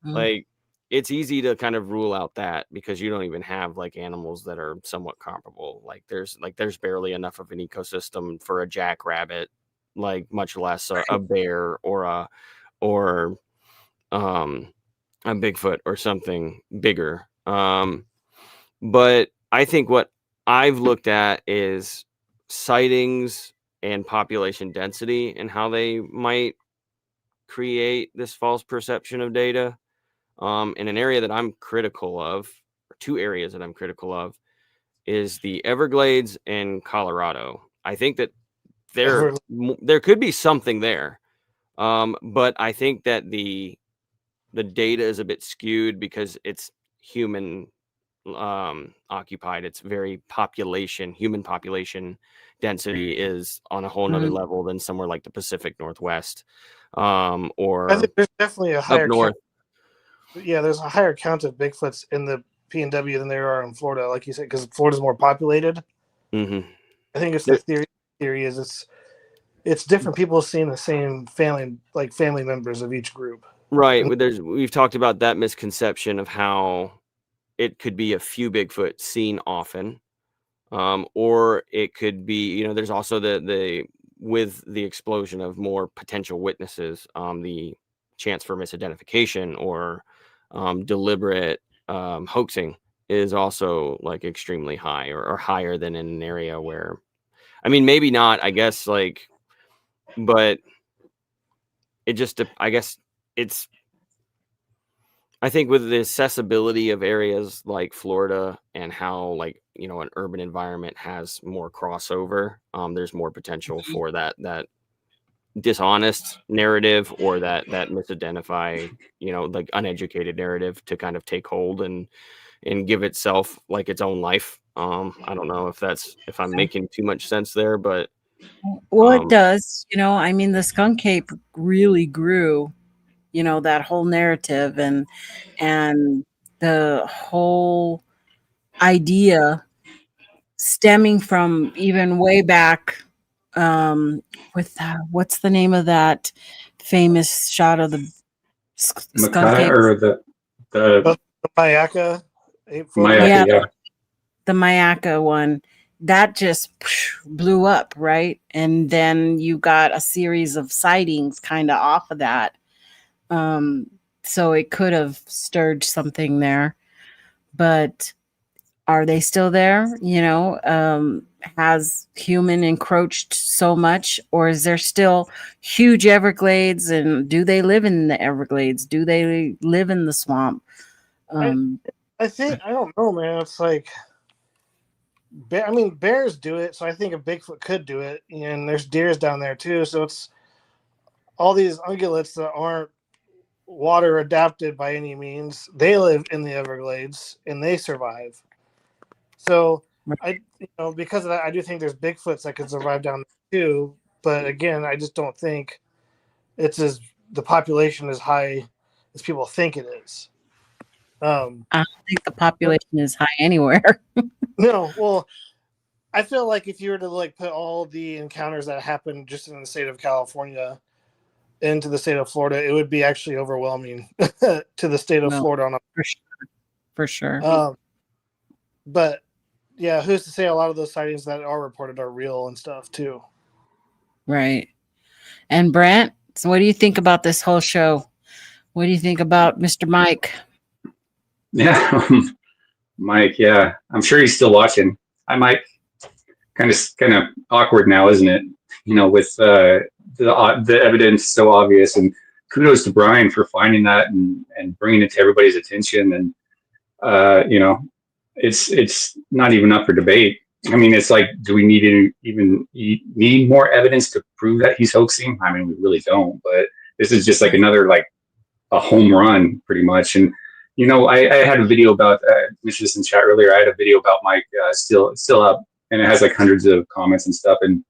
like it's easy to kind of rule out that because you don't even have like animals that are somewhat comparable. Like there's barely enough of an ecosystem for a jackrabbit, like much less a bear or a Bigfoot or something bigger. But I think what I've looked at is sightings and population density and how they might create this false perception of data. In an area that I'm critical of, or two areas that I'm critical of, is the Everglades and Colorado. I think that there could be something there. But I think that the data is a bit skewed because it's human occupied. It's very human population density is on a whole nother level than somewhere like the Pacific Northwest or I think there's definitely a higher up north. There's a higher count of Bigfoots in the PNW than there are in Florida, like you said, because Florida's more populated. Mm-hmm. I think it's the theory is it's different people seeing the same family, like family members of each group. Right. We've talked about that misconception of how it could be a few Bigfoot seen often, or it could be, there's also with the explosion of more potential witnesses, the chance for misidentification or deliberate hoaxing is also like extremely high or higher than in an area where, I mean, maybe not, I guess, like, but it just, I guess it's, I think with the accessibility of areas like Florida and how like, an urban environment has more crossover, there's more potential for that dishonest narrative or that misidentify, like uneducated narrative to kind of take hold and give itself like its own life. I don't know if I'm making too much sense there, but it does. I mean, the skunk ape really grew, that whole narrative and the whole idea stemming from even way back with what's the name of that famous shot of the skunk ape? Or the Mayaka. Yeah, the Mayaka one that just blew up, right? And then you got a series of sightings kind of off of that. So it could have stirred something there, but are they still there? Has human encroached so much, or is there still huge Everglades? And do they live in the Everglades? Do they live in the swamp? I think, I don't know, man. It's like, bears do it, so I think a Bigfoot could do it, and there's deers down there too. So it's all these ungulates that aren't water adapted by any means. They live in the Everglades and they survive. So because of that, I do think there's Bigfoots that could survive down there too. But again, I just don't think the population is high as people think it is. I don't think the population is high anywhere. No, well, I feel like if you were to like put all the encounters that happened just in the state of California into the state of Florida, it would be actually overwhelming to the state of Well, Florida. On for sure. But yeah, who's to say a lot of those sightings that are reported are real and stuff too? Right. And Brent, so what do you think about this whole show? What do you think about Mr. Mike? Yeah, Mike. Yeah, I'm sure he's still watching. Hi, Mike. Kind of awkward now, isn't it? You know, with the evidence so obvious. And kudos to Brian for finding that and bringing it to everybody's attention. And you know, it's not even up for debate. I mean, it's like, do we need more evidence to prove that he's hoaxing? I mean, we really don't. But this is just like another a home run, pretty much. And you know, I had a video about mentioned this in chat earlier. I had a video about Mike still up, and it has like hundreds of comments and stuff. And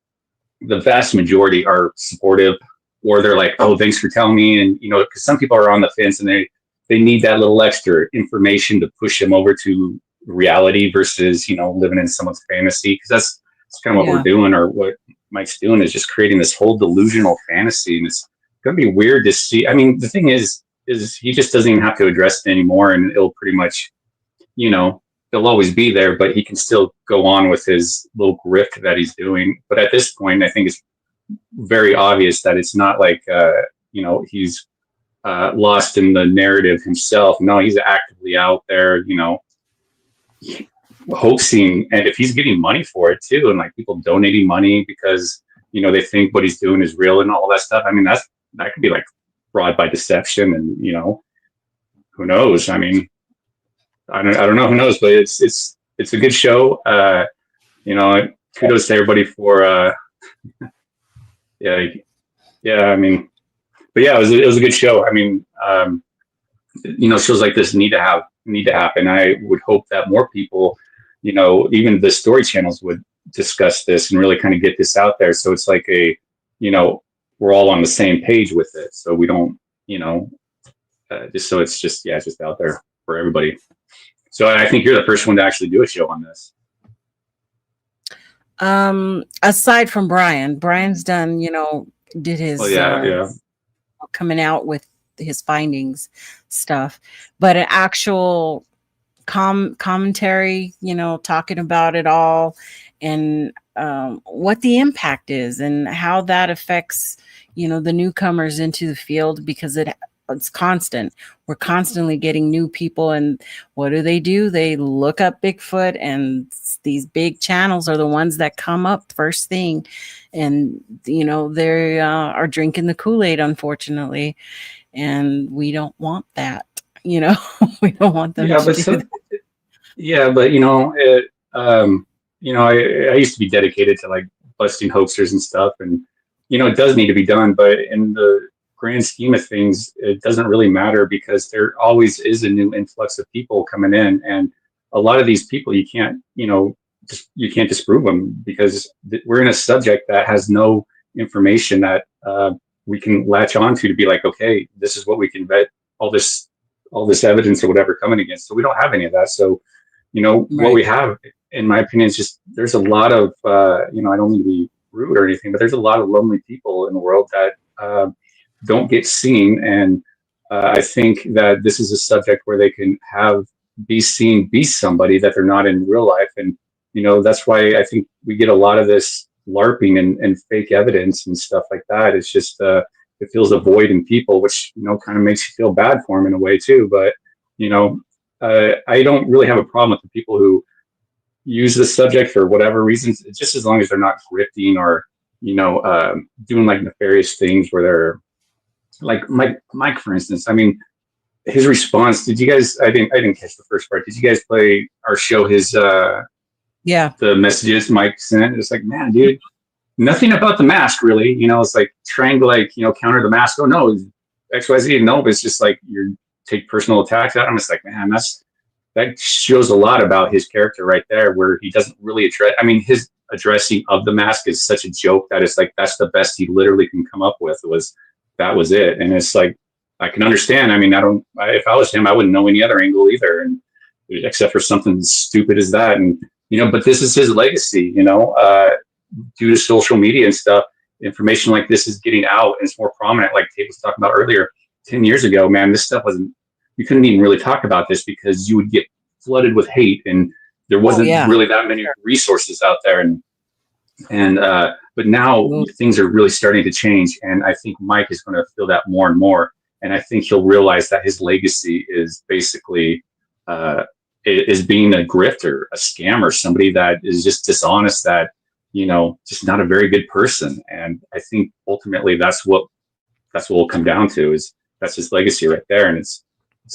the vast majority are supportive, or they're like, "Oh, thanks for telling me." And you know, because some people are on the fence and they need that little extra information to push them over to reality versus, you know, living in someone's fantasy. Because that's kind of what we're doing, or what Mike's doing, is just creating this whole delusional fantasy. And it's going to be weird to see. I mean, the thing is he just doesn't even have to address it anymore, and it'll pretty much, you know, it'll always be there, but he can still go on with his little grift that he's doing. But at this point, I think it's very obvious that it's not like, you know, he's lost in the narrative himself. No, he's actively out there, you know, hoaxing. And if he's getting money for it too, and like people donating money because, you know, they think what he's doing is real and all that stuff. I mean, that could be like fraud by deception, and, you know, who knows? I mean, I don't know, who knows, but it's a good show. You know, kudos to everybody for yeah. I mean, but yeah, it was a good show. I mean, you know, shows like this need to happen. I would hope that more people, you know, even the story channels would discuss this and really kind of get this out there. So it's like you know, we're all on the same page with it. So we don't, you know, just so it's just out there for everybody. So I think you're the first one to actually do a show on this. Aside from Brian's done, you know, did his coming out with his findings stuff, but an actual commentary, you know, talking about it all and what the impact is and how that affects, you know, the newcomers into the field, because it's constant. We're constantly getting new people, and what do? They look up Bigfoot, and these big channels are the ones that come up first thing, and you know, they are drinking the Kool-Aid, unfortunately, and we don't want that. You know, we don't want them to do that. Yeah, but you know, you know, I used to be dedicated to like busting hoaxers and stuff, and you know, it does need to be done, but in the grand scheme of things, it doesn't really matter, because there always is a new influx of people coming in, and a lot of these people you can't disprove them, because we're in a subject that has no information that we can latch onto to be like, okay, this is what we can vet all this evidence or whatever coming against. So we don't have any of that. So, you know, what we have, in my opinion, is just there's a lot of you know, I don't mean to be rude or anything, but there's a lot of lonely people in the world that don't get seen, and I think that this is a subject where they can be seen, be somebody that they're not in real life. And you know, that's why I think we get a lot of this LARPing and fake evidence and stuff like that. It's just it fills a void in people, which, you know, kind of makes you feel bad for them in a way too. But you know, I don't really have a problem with the people who use this subject for whatever reasons, just as long as they're not grifting or, you know, doing like nefarious things where they're like Mike, for instance. I mean, his response, did you guys, I didn't catch the first part. Did you guys play or show his the messages Mike sent? It's like, man, dude, nothing about the mask really, you know. It's like trying to, like, you know, counter the mask. Oh no, XYZ. No, it's just like you take personal attacks at him. It's like, man, that shows a lot about his character right there, where he doesn't really address. I mean, his addressing of the mask is such a joke that it's like that's the best he literally can come up with. That was it. And it's like, I can understand. I mean, if I was him, I wouldn't know any other angle either, and except for something as stupid as that. And but this is his legacy. Due to social media and stuff, information like this is getting out and it's more prominent. Like Tate was talking about earlier, 10 years ago, man, this stuff wasn't. You couldn't even really talk about this because you would get flooded with hate, and there wasn't really that many resources out there. But now things are really starting to change, and I think Mike is going to feel that more and more. And I think he'll realize that his legacy is basically is being a grifter, a scammer, somebody that is just dishonest, that just not a very good person. And I think ultimately that's what will come down to. That's his legacy right there, and it's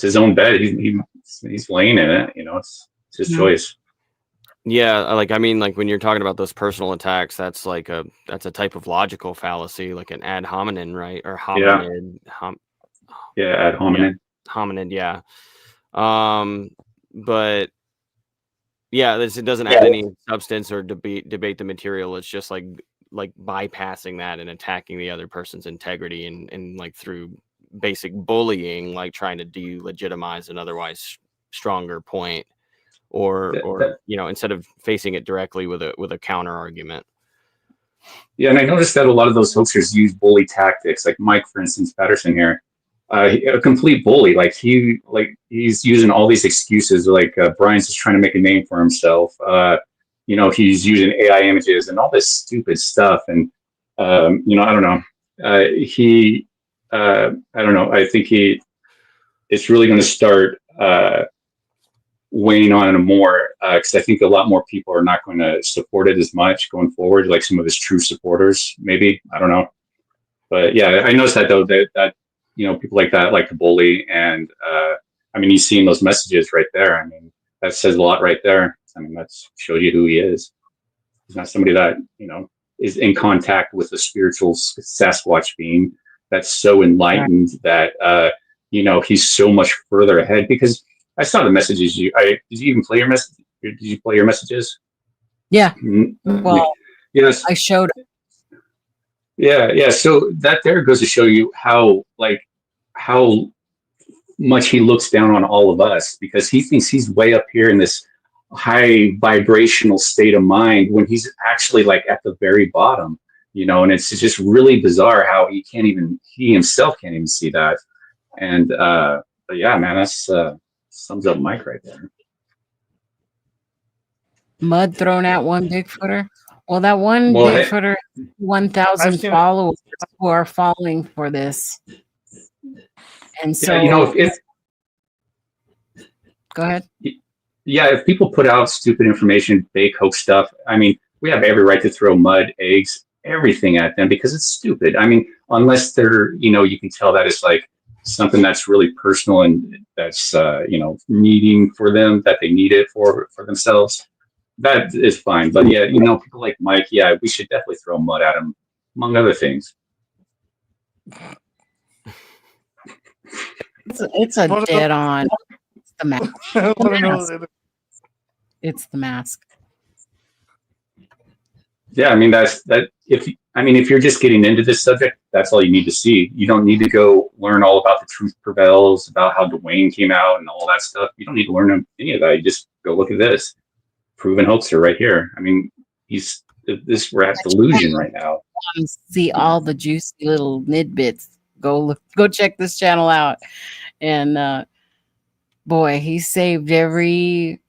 his own bed. He's laying in it. It's his choice. Yeah, like when you're talking about those personal attacks, that's a type of logical fallacy, like an ad hominem, right? Or hominid. Ad hominem. Yeah, hominid, yeah. But yeah, it doesn't add any substance or debate the material. It's just like bypassing that and attacking the other person's integrity and like through basic bullying, like trying to delegitimize an otherwise stronger point, or instead of facing it directly with a counter argument. Yeah, and I noticed that a lot of those hoaxers use bully tactics, like Mike, for instance, Paterson here. A complete bully. Like he's using all these excuses. Like Brian's just trying to make a name for himself. He's using AI images and all this stupid stuff. And I don't know. I don't know. I think it's really going to start weighing on him more, because I think a lot more people are not going to support it as much going forward. Like some of his true supporters, maybe. I don't know. But yeah, I noticed that though that people like that like to bully, and he's seeing those messages right there. I mean, that says a lot right there. I mean, that shows you who he is. He's not somebody that is in contact with a spiritual Sasquatch being that's so enlightened that he's so much further ahead. Because I saw the messages did you even play your message? Did you play your messages? Yeah. Well, yes. I showed it. Yeah. So that there goes to show you how much he looks down on all of us, because he thinks he's way up here in this high vibrational state of mind when he's actually like at the very bottom, and it's just really bizarre how he himself can't even see that. And but yeah, man, that's sums up Mike right there. Mud thrown at one Bigfooter. Well, that one Bigfooter, 1,000 followers who are falling for this. And so, go ahead. Yeah, if people put out stupid information, fake hoax stuff, we have every right to throw mud, eggs, everything at them because it's stupid. Unless they're, you can tell that it's like something that's really personal and that's, needing for them, that they need it for themselves. That is fine. But yeah, people like Mike, we should definitely throw mud at him, among other things. It's a dead on. It's the mask. It's the mask. Yeah, if you're just getting into this subject, that's all you need to see. You don't need to go learn all about the truth prevails, about how Dwayne came out and all that stuff. You don't need to learn any of that. You just go look at this. Proven hoaxer right here. We're at delusion right now. See all the juicy little nidbits. Go check this channel out. And boy, he saved every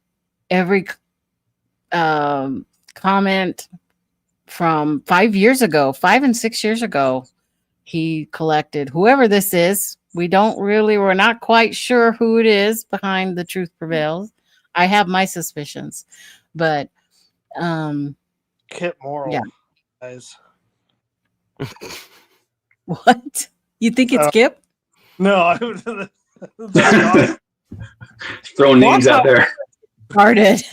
comment from 5 and 6 years ago. He collected whoever this is. We're not quite sure who it is behind the truth prevails. I have my suspicions, but Kit Moral, yeah. Guys. What? You think it's Kip? No, throwing names out there. Started.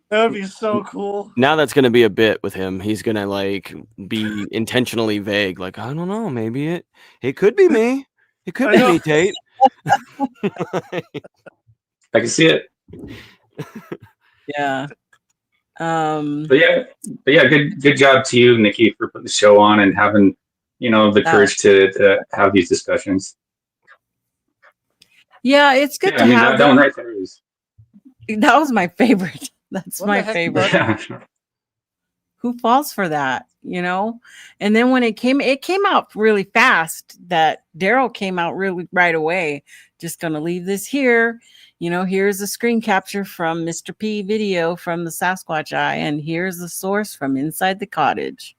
That would be so cool. Now that's going to be a bit with him. He's going to be intentionally vague. Like, I don't know, maybe it could be me. It could be me, Tate. I can see it. Yeah. But yeah, good job to you, Nikki, for putting the show on and having, the courage to have these discussions. Yeah, it's good Yeah, to I mean have that them. one right there is. That was my favorite. That's What my the heck, favorite. Yeah. Who falls for that, you know? And then when it came out really fast. That Daryl came out really right away. Just gonna leave this here. Here's a screen capture from Mr. P video from the Sasquatch Eye, and here's the source from inside the cottage.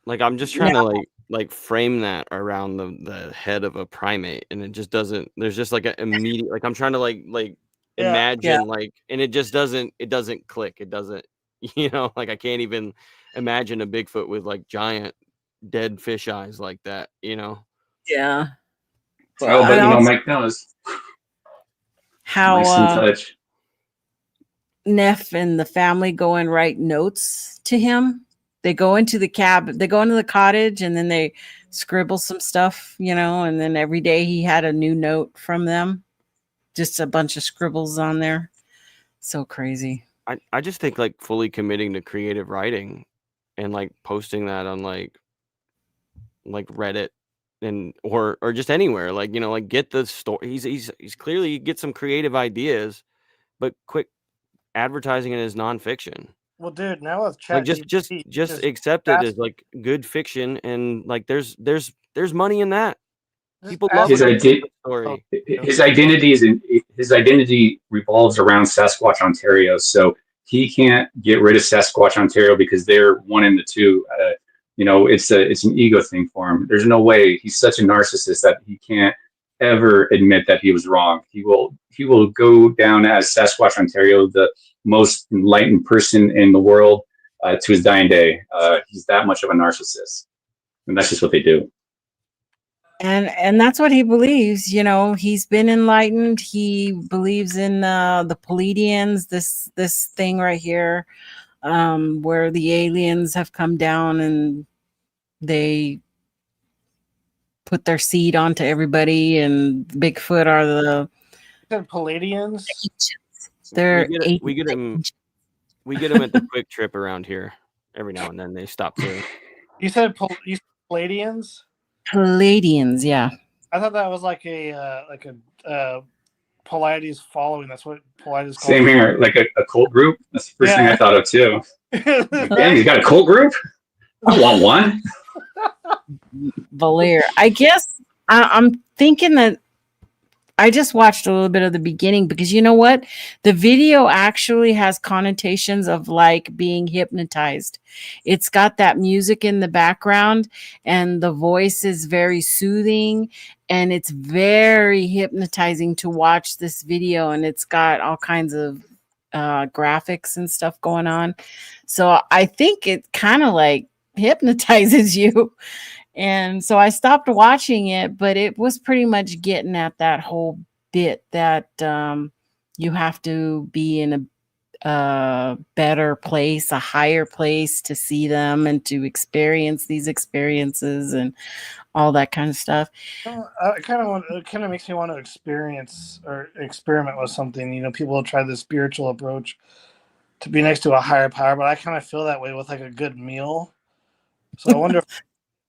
Like I'm just trying to like frame that around the head of a primate, and it just doesn't. There's just like an immediate, like I'm trying to like Yeah. imagine like, and it just doesn't click. It doesn't, like I can't even imagine a Bigfoot with like giant dead fish eyes like that. Yeah. Oh, but And also Mike knows. how Mike's in touch. Neff and the family go and write notes to him. They go into the cottage, and then they scribble some stuff, and then every day he had a new note from them. Just a bunch of scribbles on there. So crazy. I just think like fully committing to creative writing and like posting that on like Reddit and or just anywhere, like like get the story. He's clearly get some creative ideas, but quick advertising it as nonfiction. Well, dude, now with Like chat, just accept it as like good fiction, and like there's money in that. People love His a story. story. His identity revolves around Sasquatch Ontario, so he can't get rid of Sasquatch Ontario because they're one and the two. It's an ego thing for him. There's no way. He's such a narcissist that he can't ever admit that he was wrong. He will go down as Sasquatch Ontario, the most enlightened person in the world, to his dying day. He's that much of a narcissist, and that's just what they do. And that's what he believes. He's been enlightened. He believes in the Pleiadians, this thing right here, where the aliens have come down and they put their seed onto everybody, and Bigfoot are the Pleiadians. They're we get them at the quick trip around here every now and then. They stop through. You said Pleiadians? Pleiadians, yeah. I thought that was like a Pleiades following. That's what Pleiades called. Same here, like a cult group. That's the first thing I thought of too. Damn, you got a cult group? I want one. Valir. I guess I'm thinking that I just watched a little bit of the beginning, because you know what? The video actually has connotations of like being hypnotized. It's got that music in the background, and the voice is very soothing, and it's very hypnotizing to watch this video. And it's got all kinds of graphics and stuff going on. So I think it kind of like hypnotizes you. And so I stopped watching it, but it was pretty much getting at that whole bit that you have to be in a better place, a higher place to see them and to experience these experiences and all that kind of stuff. It kind of makes me want to experience or experiment with something. People will try the spiritual approach to be next to a higher power, but I kind of feel that way with like a good meal. So I wonder if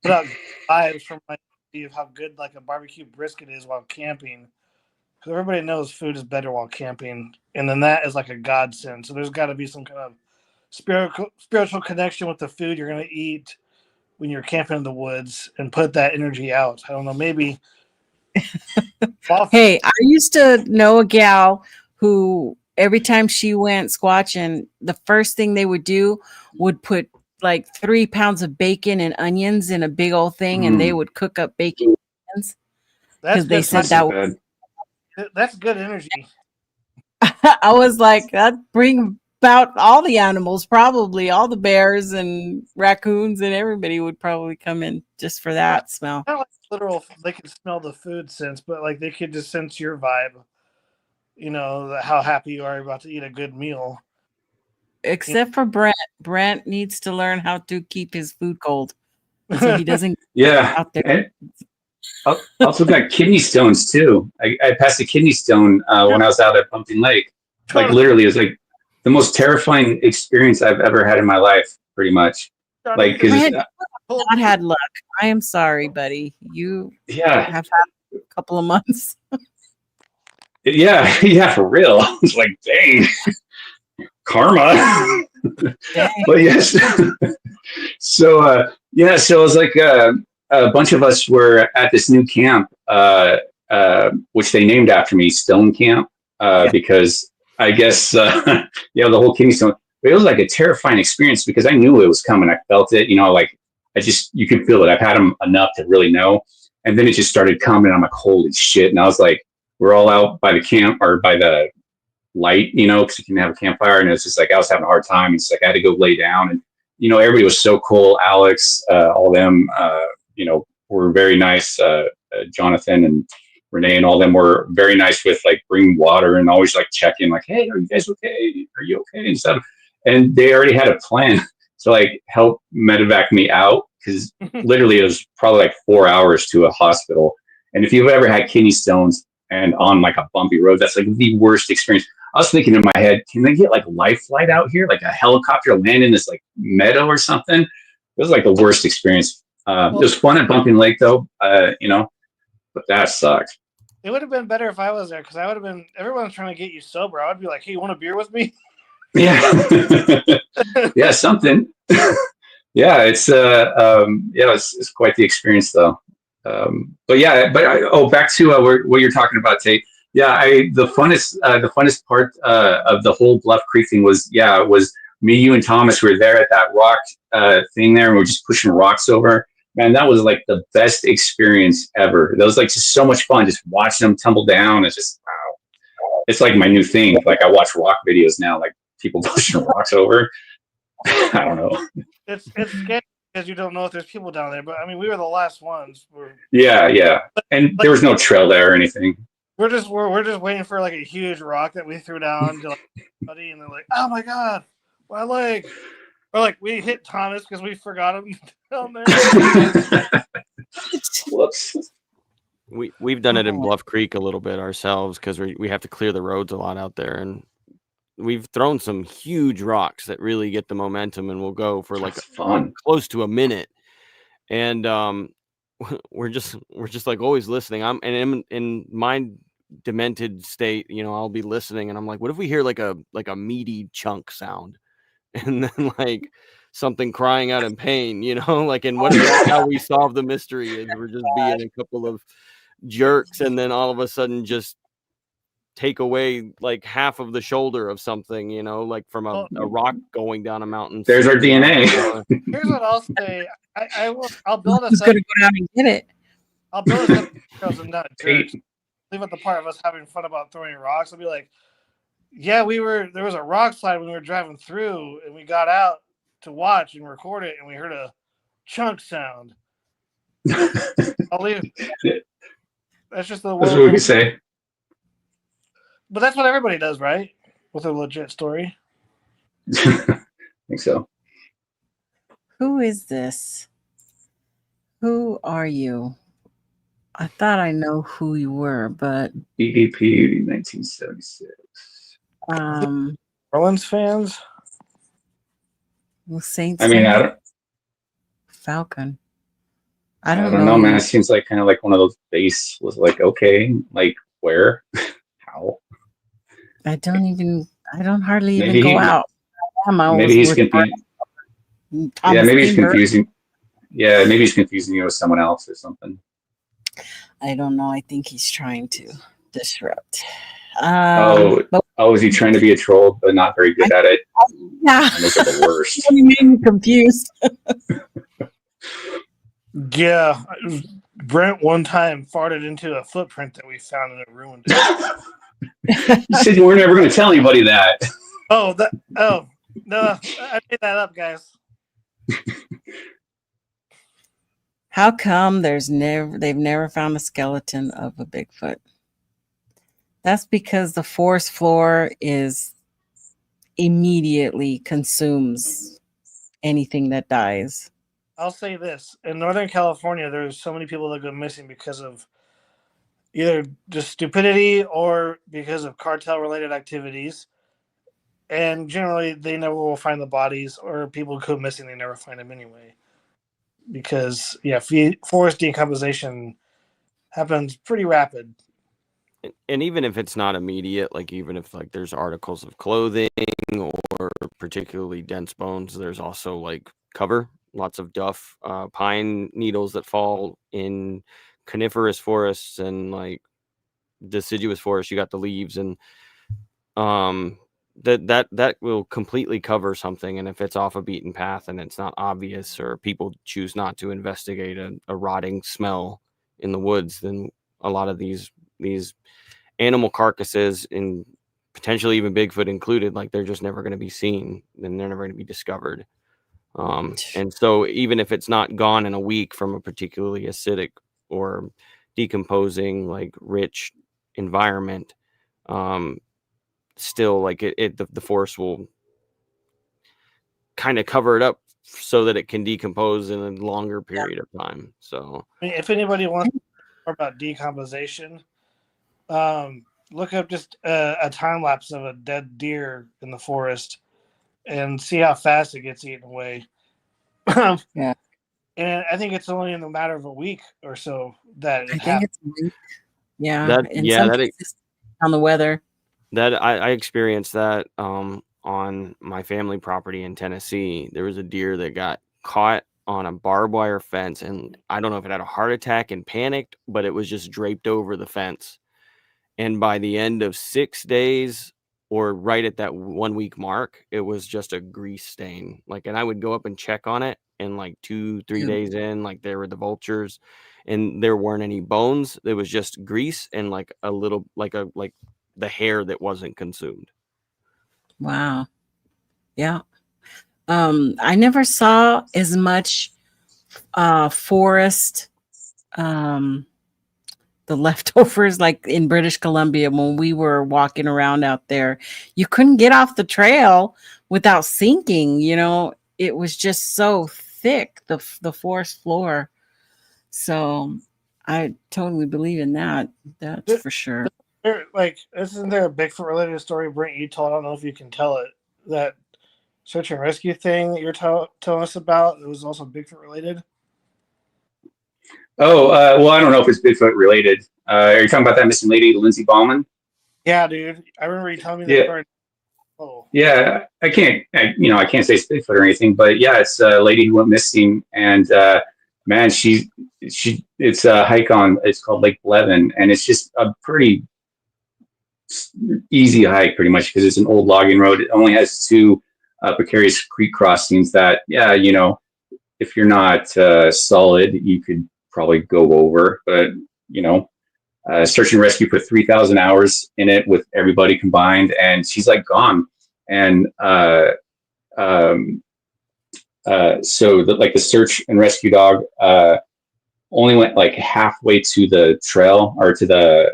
put out vibes from my view of how good like a barbecue brisket is while camping, because everybody knows food is better while camping, and then that is like a godsend. So there's got to be some kind of spiritual connection with the food you're going to eat when you're camping in the woods, and put that energy out. I don't know, maybe. Hey, I used to know a gal who every time she went squatching, the first thing they would do would put like 3 pounds of bacon and onions in a big old thing, and they would cook up bacon and onions, because they said that's good energy. I was like, that'd bring about all the animals, probably all the bears and raccoons, and everybody would probably come in just for that smell. Not like literal, they could smell the food sense, but like they could just sense your vibe. How happy you are about to eat a good meal. Except for Brent. Brent needs to learn how to keep his food cold, so he doesn't out there. I also got kidney stones too. I passed a kidney stone when I was out at Pumpkin Lake. Like literally, it was like the most terrifying experience I've ever had in my life, pretty much. Like, because not had luck. I am sorry, buddy. You have had a couple of months. Yeah, yeah, for real. I was like, dang, karma. Dang. But yes. So yeah, so it was like a bunch of us were at this new camp, which they named after me, Stone Camp, because I guess you know, the whole kidney stone. But it was like a terrifying experience because I knew it was coming. I felt it, you know, like you could feel it. I've had them enough to really know. And then it just started coming. I'm like, holy shit! And I was like, we're all out by the camp or by the light, you know, because you can have a campfire. And it's just like I was having a hard time. It's like I had to go lay down, and you know, everybody was so cool. Alex, all them, you know, were very nice. Jonathan and Renee and all them were very nice with like bringing water and always like checking, like, hey, are you guys okay? Are you okay? And stuff. And they already had a plan to like help medevac me out because literally it was probably like 4 hours to a hospital. And if you've ever had kidney stones and on like a bumpy road, that's like the worst experience. I was thinking in my head, can they get like life flight out here, like a helicopter land in this like meadow or something? It was like the worst experience. It was fun at Bumping Lake though, you know, but that sucked. It would have been better if I was there because I would have been. Everyone's trying to get you sober. I would be like, "Hey, you want a beer with me?" Yeah, yeah, something. Yeah, it's yeah, it's quite the experience though. But yeah, back to what you're talking about, Tate. Yeah, the funnest part of the whole Bluff Creek thing was me, you, and Thomas were there at that rock thing there, and we are just pushing rocks over. Man, that was like the best experience ever. That was like just so much fun, just watching them tumble down. It's just wow. It's like my new thing. Like I watch rock videos now, like people pushing rocks over. I don't know. It's scary because you don't know if there's people down there. But I mean, we were the last ones. Yeah, and there was no trail there or anything. We're just waiting for like a huge rock that we threw down to like somebody, and they're like, "Oh my god, my leg!" Or like we hit Thomas because we forgot him down there. Whoops. We've done it in Bluff Creek a little bit ourselves because we have to clear the roads a lot out there, and we've thrown some huge rocks that really get the momentum, and we'll go for like close to a minute, and we're just like always listening. I'm in my demented state, you know, I'll be listening, and I'm like, what if we hear like a meaty chunk sound, and then like something crying out in pain, you know, like, and what is how we solve the mystery is we're just being a couple of jerks, and then all of a sudden just take away like half of the shoulder of something, you know, like from a rock going down a mountain. There's our DNA. Here's what I'll say. I'll build us up. Gonna go down and get it. I'll build us up and not jerks. Leave out the part of us having fun about throwing rocks. I'll be like, yeah, there was a rock slide when we were driving through, and we got out to watch and record it, and we heard a chunk sound. I'll leave it. That's just the That's what we say. But that's what everybody does, right? With a legit story. I think so. Who is this? Who are you? I thought I know who you were, but BDP 1976. Orleans fans. Well, Saints. I mean, I don't. Falcon. I don't know, man. It seems like kind of like one of those base was like, okay, like where, how? I don't hardly even go out. Maybe he's confusing. Yeah, maybe he's confusing. Yeah, maybe he's confusing you with someone else or something. I don't know. I think he's trying to disrupt. Is he trying to be a troll but not very good at it? Yeah, those are the worst. You made me confused. Yeah, Brent one time farted into a footprint that we found and it ruined it. You said you were never going to tell anybody that. Oh no, I made that up, guys. How come they've never found a skeleton of a Bigfoot? That's because the forest floor immediately consumes anything that dies. I'll say this. In Northern California, there's so many people that go missing because of either just stupidity or because of cartel-related activities. And generally, they never will find the bodies, or people who go missing, they never find them anyway. Because, forest decomposition happens pretty rapid. And even if it's not immediate, like even if like there's articles of clothing or particularly dense bones, there's also like cover, lots of duff, pine needles that fall in coniferous forests and like deciduous forests. You got the leaves, and that will completely cover something. And if it's off a beaten path and it's not obvious, or people choose not to investigate a rotting smell in the woods, then a lot of these animal carcasses, and potentially even Bigfoot included, like they're just never going to be seen, and they're never going to be discovered. And so even if it's not gone in a week from a particularly acidic or decomposing, like rich environment, still like the force will kind of cover it up so that it can decompose in a longer period of time. So I mean, if anybody wants to know more about decomposition, look up just a time lapse of a dead deer in the forest and see how fast it gets eaten away. Yeah. And I think it's only in the matter of a week or so that it I think happens. it's a week. Yeah. That- and yeah, some that cases on the weather. that I experienced that on my family property in Tennessee. There was a deer that got caught on a barbed wire fence, and I don't know if it had a heart attack and panicked, but it was just draped over the fence. And by the end of 6 days, or right at that 1 week mark, it was just a grease stain. Like, and I would go up and check on it, and like 2-3 Yeah. days in, like there were the vultures, and there weren't any bones. It was just grease and like a little, like the hair that wasn't consumed. Wow. Yeah. I never saw as much forest, the leftovers, like in British Columbia when we were walking around out there. You couldn't get off the trail without sinking. It was just so thick, the forest floor. So I totally believe in that. That's for sure. Isn't there a Bigfoot related story, Brent, you told? I don't know if you can tell it. That search and rescue thing that you're telling us about, it was also Bigfoot related? Oh, well, I don't know if it's Bigfoot related. Are you talking about that missing lady, Lindsay Ballman? Yeah, dude. I remember you telling me that Yeah. story. Oh. Yeah, I can't say it's Bigfoot or anything, but yeah, it's a lady who went missing, and man, it's a hike it's called Lake Blevin, and it's just a pretty easy hike, pretty much, because it's an old logging road. It only has two precarious creek crossings that, yeah, if you're not solid, you could probably go over, but search and rescue put 3,000 hours in it with everybody combined, and she's like gone. And so the search and rescue dog only went like halfway to the trail, or to the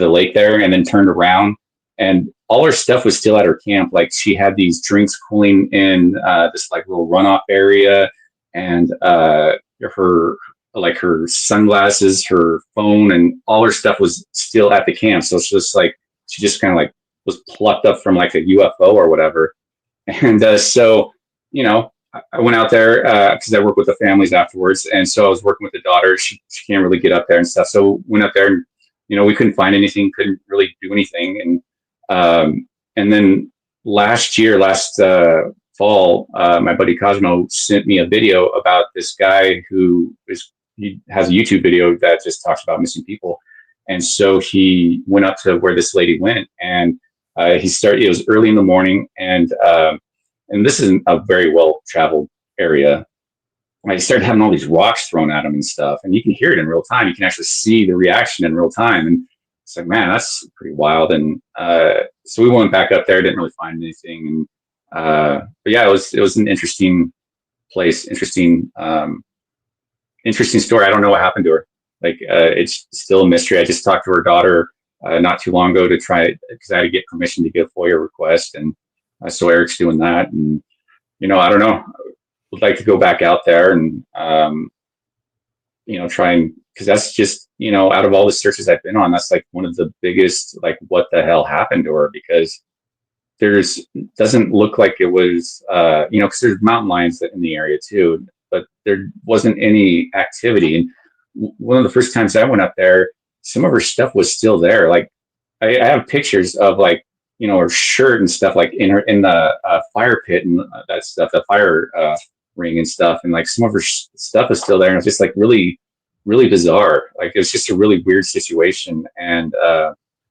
lake there, and then turned around, and all her stuff was still at her camp. Like, she had these drinks cooling in this like little runoff area, and her sunglasses, her phone, and all her stuff was still at the camp. So it's just like she just kind of like was plucked up from like a UFO or whatever. And so I went out there because I work with the families afterwards, and so I was working with the daughter. She can't really get up there and stuff, so went up there, and we couldn't find anything, couldn't really do anything. And then last fall, my buddy Cosmo sent me a video about this guy he has a YouTube video that just talks about missing people. And so he went up to where this lady went, and it was early in the morning, and this isn't a very well traveled area. I started having all these rocks thrown at him and stuff, and you can hear it in real time. You can actually see the reaction in real time, and it's like, man, that's pretty wild. And so we went back up there, didn't really find anything. And but yeah, it was an interesting place, interesting story. I don't know what happened to her. Like, it's still a mystery. I just talked to her daughter not too long ago to try it, because I had to get permission to get a FOIA request, and so Eric's doing that. And I don't know. Would like to go back out there and try and, because that's just out of all the searches I've been on, that's like one of the biggest, like, what the hell happened to her, because doesn't look like it was because there's mountain lions in the area too, but there wasn't any activity. And one of the first times I went up there, some of her stuff was still there. Like I have pictures of like, you know, her shirt and stuff like in the fire pit and that stuff, the fire ring and stuff. And like some of her stuff is still there. And it's just like really, really bizarre. Like it's just a really weird situation. And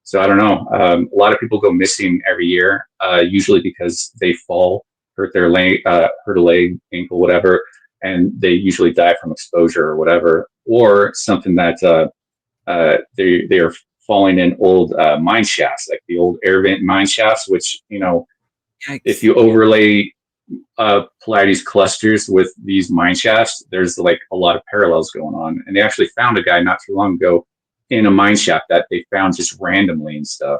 so I don't know. A lot of people go missing every year, usually because they fall, hurt their leg, hurt a leg, ankle, whatever. And they usually die from exposure or whatever, or something that they are falling in old mine shafts, like the old air vent mine shafts, which, you know, Yikes. if you overlay Pleiades clusters with these mine shafts, there's like a lot of parallels going on. And they actually found a guy not too long ago in a mine shaft that they found just randomly and stuff.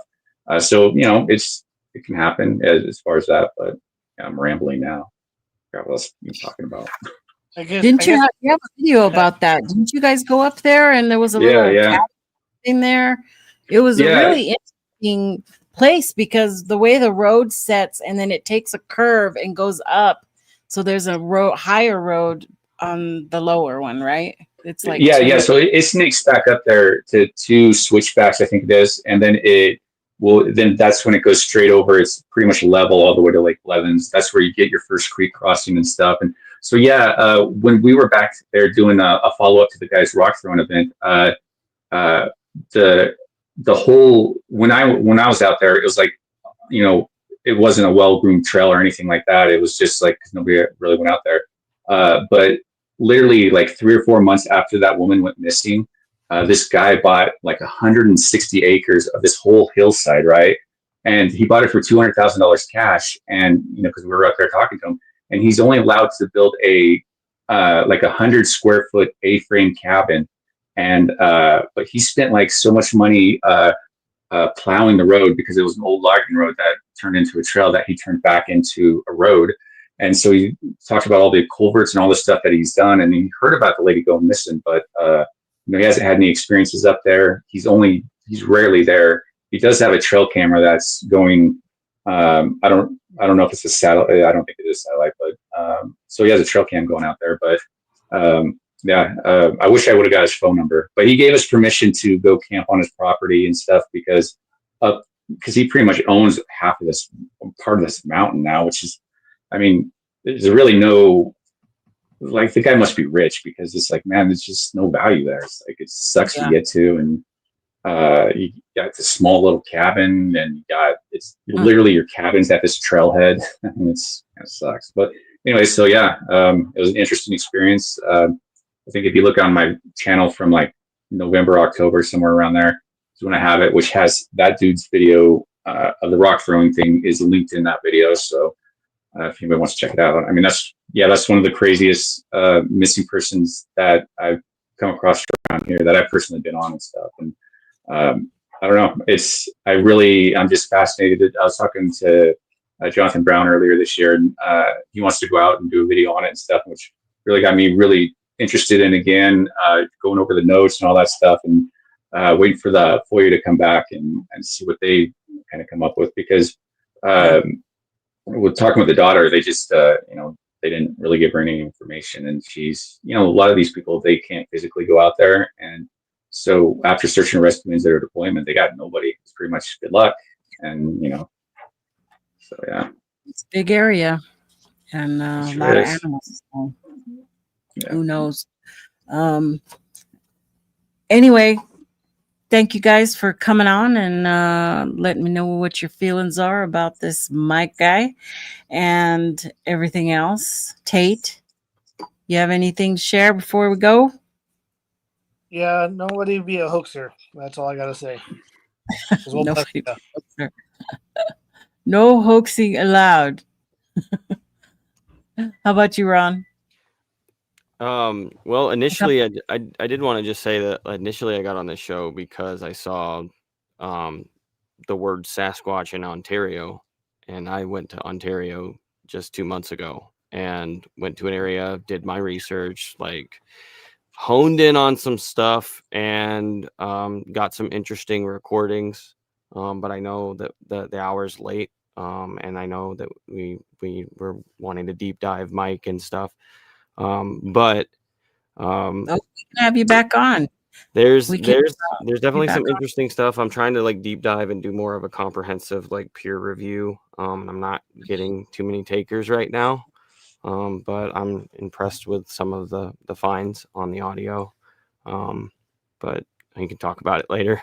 So, you know, it can happen as far as that, but yeah, I'm rambling now. What else are you talking about? Didn't you have a video about that? Didn't you guys go up there and there was a little cabin in there? It was a really interesting place because the way the road sets and then it takes a curve and goes up. So there's a higher road on the lower one, right? It's like so it snakes back up there to 2 switchbacks, I think it is, and then then that's when it goes straight over. It's pretty much level all the way to Lake Blevins. That's where you get your first creek crossing and stuff. And so when we were back there doing a follow up to the guy's rock throwing event, the whole when I was out there, it was like, you know, it wasn't a well groomed trail or anything like that. It was just like nobody really went out there. But literally like 3 or 4 months after that woman went missing, this guy bought like 160 acres of this whole hillside, right? And he bought it for $200,000 cash. And, you know, because we were out there talking to him, and he's only allowed to build a like 100 square foot A-frame cabin. And but he spent like so much money plowing the road because it was an old logging road that turned into a trail that he turned back into a road. And so he talked about all the culverts and all the stuff that he's done. And he heard about the lady going missing, but you know, he hasn't had any experiences up there. He's rarely there. He does have a trail camera that's going. I don't know if it's a satellite. I don't think it is satellite, but so he has a trail cam going out there. But I wish I would have got his phone number. But he gave us permission to go camp on his property and stuff because he pretty much owns half of this part of this mountain now, which is, I mean, there's really no, like, the guy must be rich because it's like, man, there's just no value there. It's like, it sucks to get to. And you got this small little cabin and it's literally your cabin's at this trailhead. And it kind of sucks. But anyway, so it was an interesting experience. I think if you look on my channel from like November, October, somewhere around there is when I have it, which has that dude's video of the rock throwing thing is linked in that video. So if anybody wants to check it out, I mean, that's one of the craziest missing persons that I've come across around here that I've personally been on and stuff. And I don't know, I'm just fascinated. I was talking to Jonathan Brown earlier this year, and he wants to go out and do a video on it and stuff, which really got me really interested in, again, going over the notes and all that stuff, and waiting for the FOIA to come back and see what they kind of come up with. Because with talking with the daughter, they just, they didn't really give her any information. And she's, a lot of these people, they can't physically go out there. And so after search and rescue means their deployment, they got nobody. It's pretty much good luck. And, so yeah. It's a big area and a lot of animals. So who knows? Anyway, thank you guys for coming on and letting me know what your feelings are about this Mike guy and everything else. Tate, you have anything to share before we go? Yeah, nobody be a hoaxer. That's all I gotta say. Nobody be a hoaxer. No hoaxing allowed. How about you, Ron? Well, initially, I did want to just say that initially I got on this show because I saw the word Sasquatch in Ontario, and I went to Ontario just 2 months ago and went to an area, did my research, honed in on some stuff, and got some interesting recordings. But I know that the hour's late, and I know that we were wanting to deep dive Mike and stuff. But we can have you back on. There's We can definitely back some on. interesting stuff. I'm trying to like deep dive and do more of a comprehensive like peer review. I'm not getting too many takers right now. But I'm impressed with some of the finds on the audio. But I can talk about it later.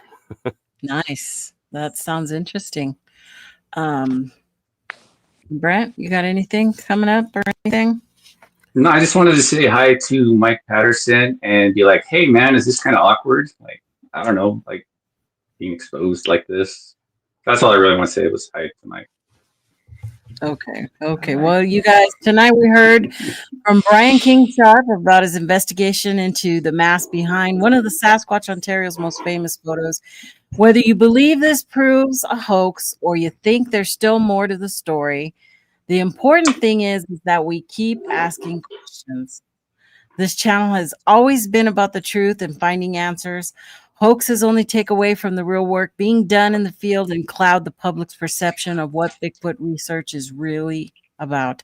Nice. That sounds interesting. Brent, you got anything coming up or anything? No, I just wanted to say hi to Mike Paterson and be like, hey man, is this kind of awkward? Like, I don't know, like being exposed like this. That's all I really want to say was hi to Mike. Okay. Well, you guys, tonight we heard from Brian King Sharp about his investigation into the mask behind one of the Sasquatch Ontario's most famous photos. Whether you believe this proves a hoax or you think there's still more to the story, the important thing is that we keep asking questions. This channel has always been about the truth and finding answers. Hoaxes only take away from the real work being done in the field and cloud the public's perception of what Bigfoot research is really about.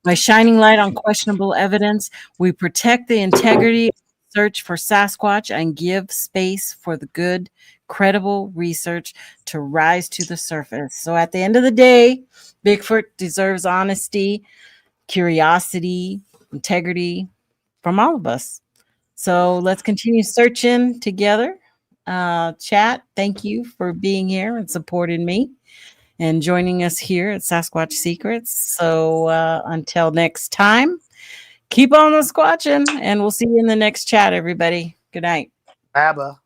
By shining light on questionable evidence, we protect the integrity of the search for Sasquatch and give space for the good, credible research to rise to the surface. So at the end of the day, Bigfoot deserves honesty, curiosity, integrity from all of us. So let's continue searching together. Chat, thank you for being here and supporting me and joining us here at Sasquatch Secrets. So until next time, keep on the squatching, and we'll see you in the next chat, everybody. Good night. ABBA.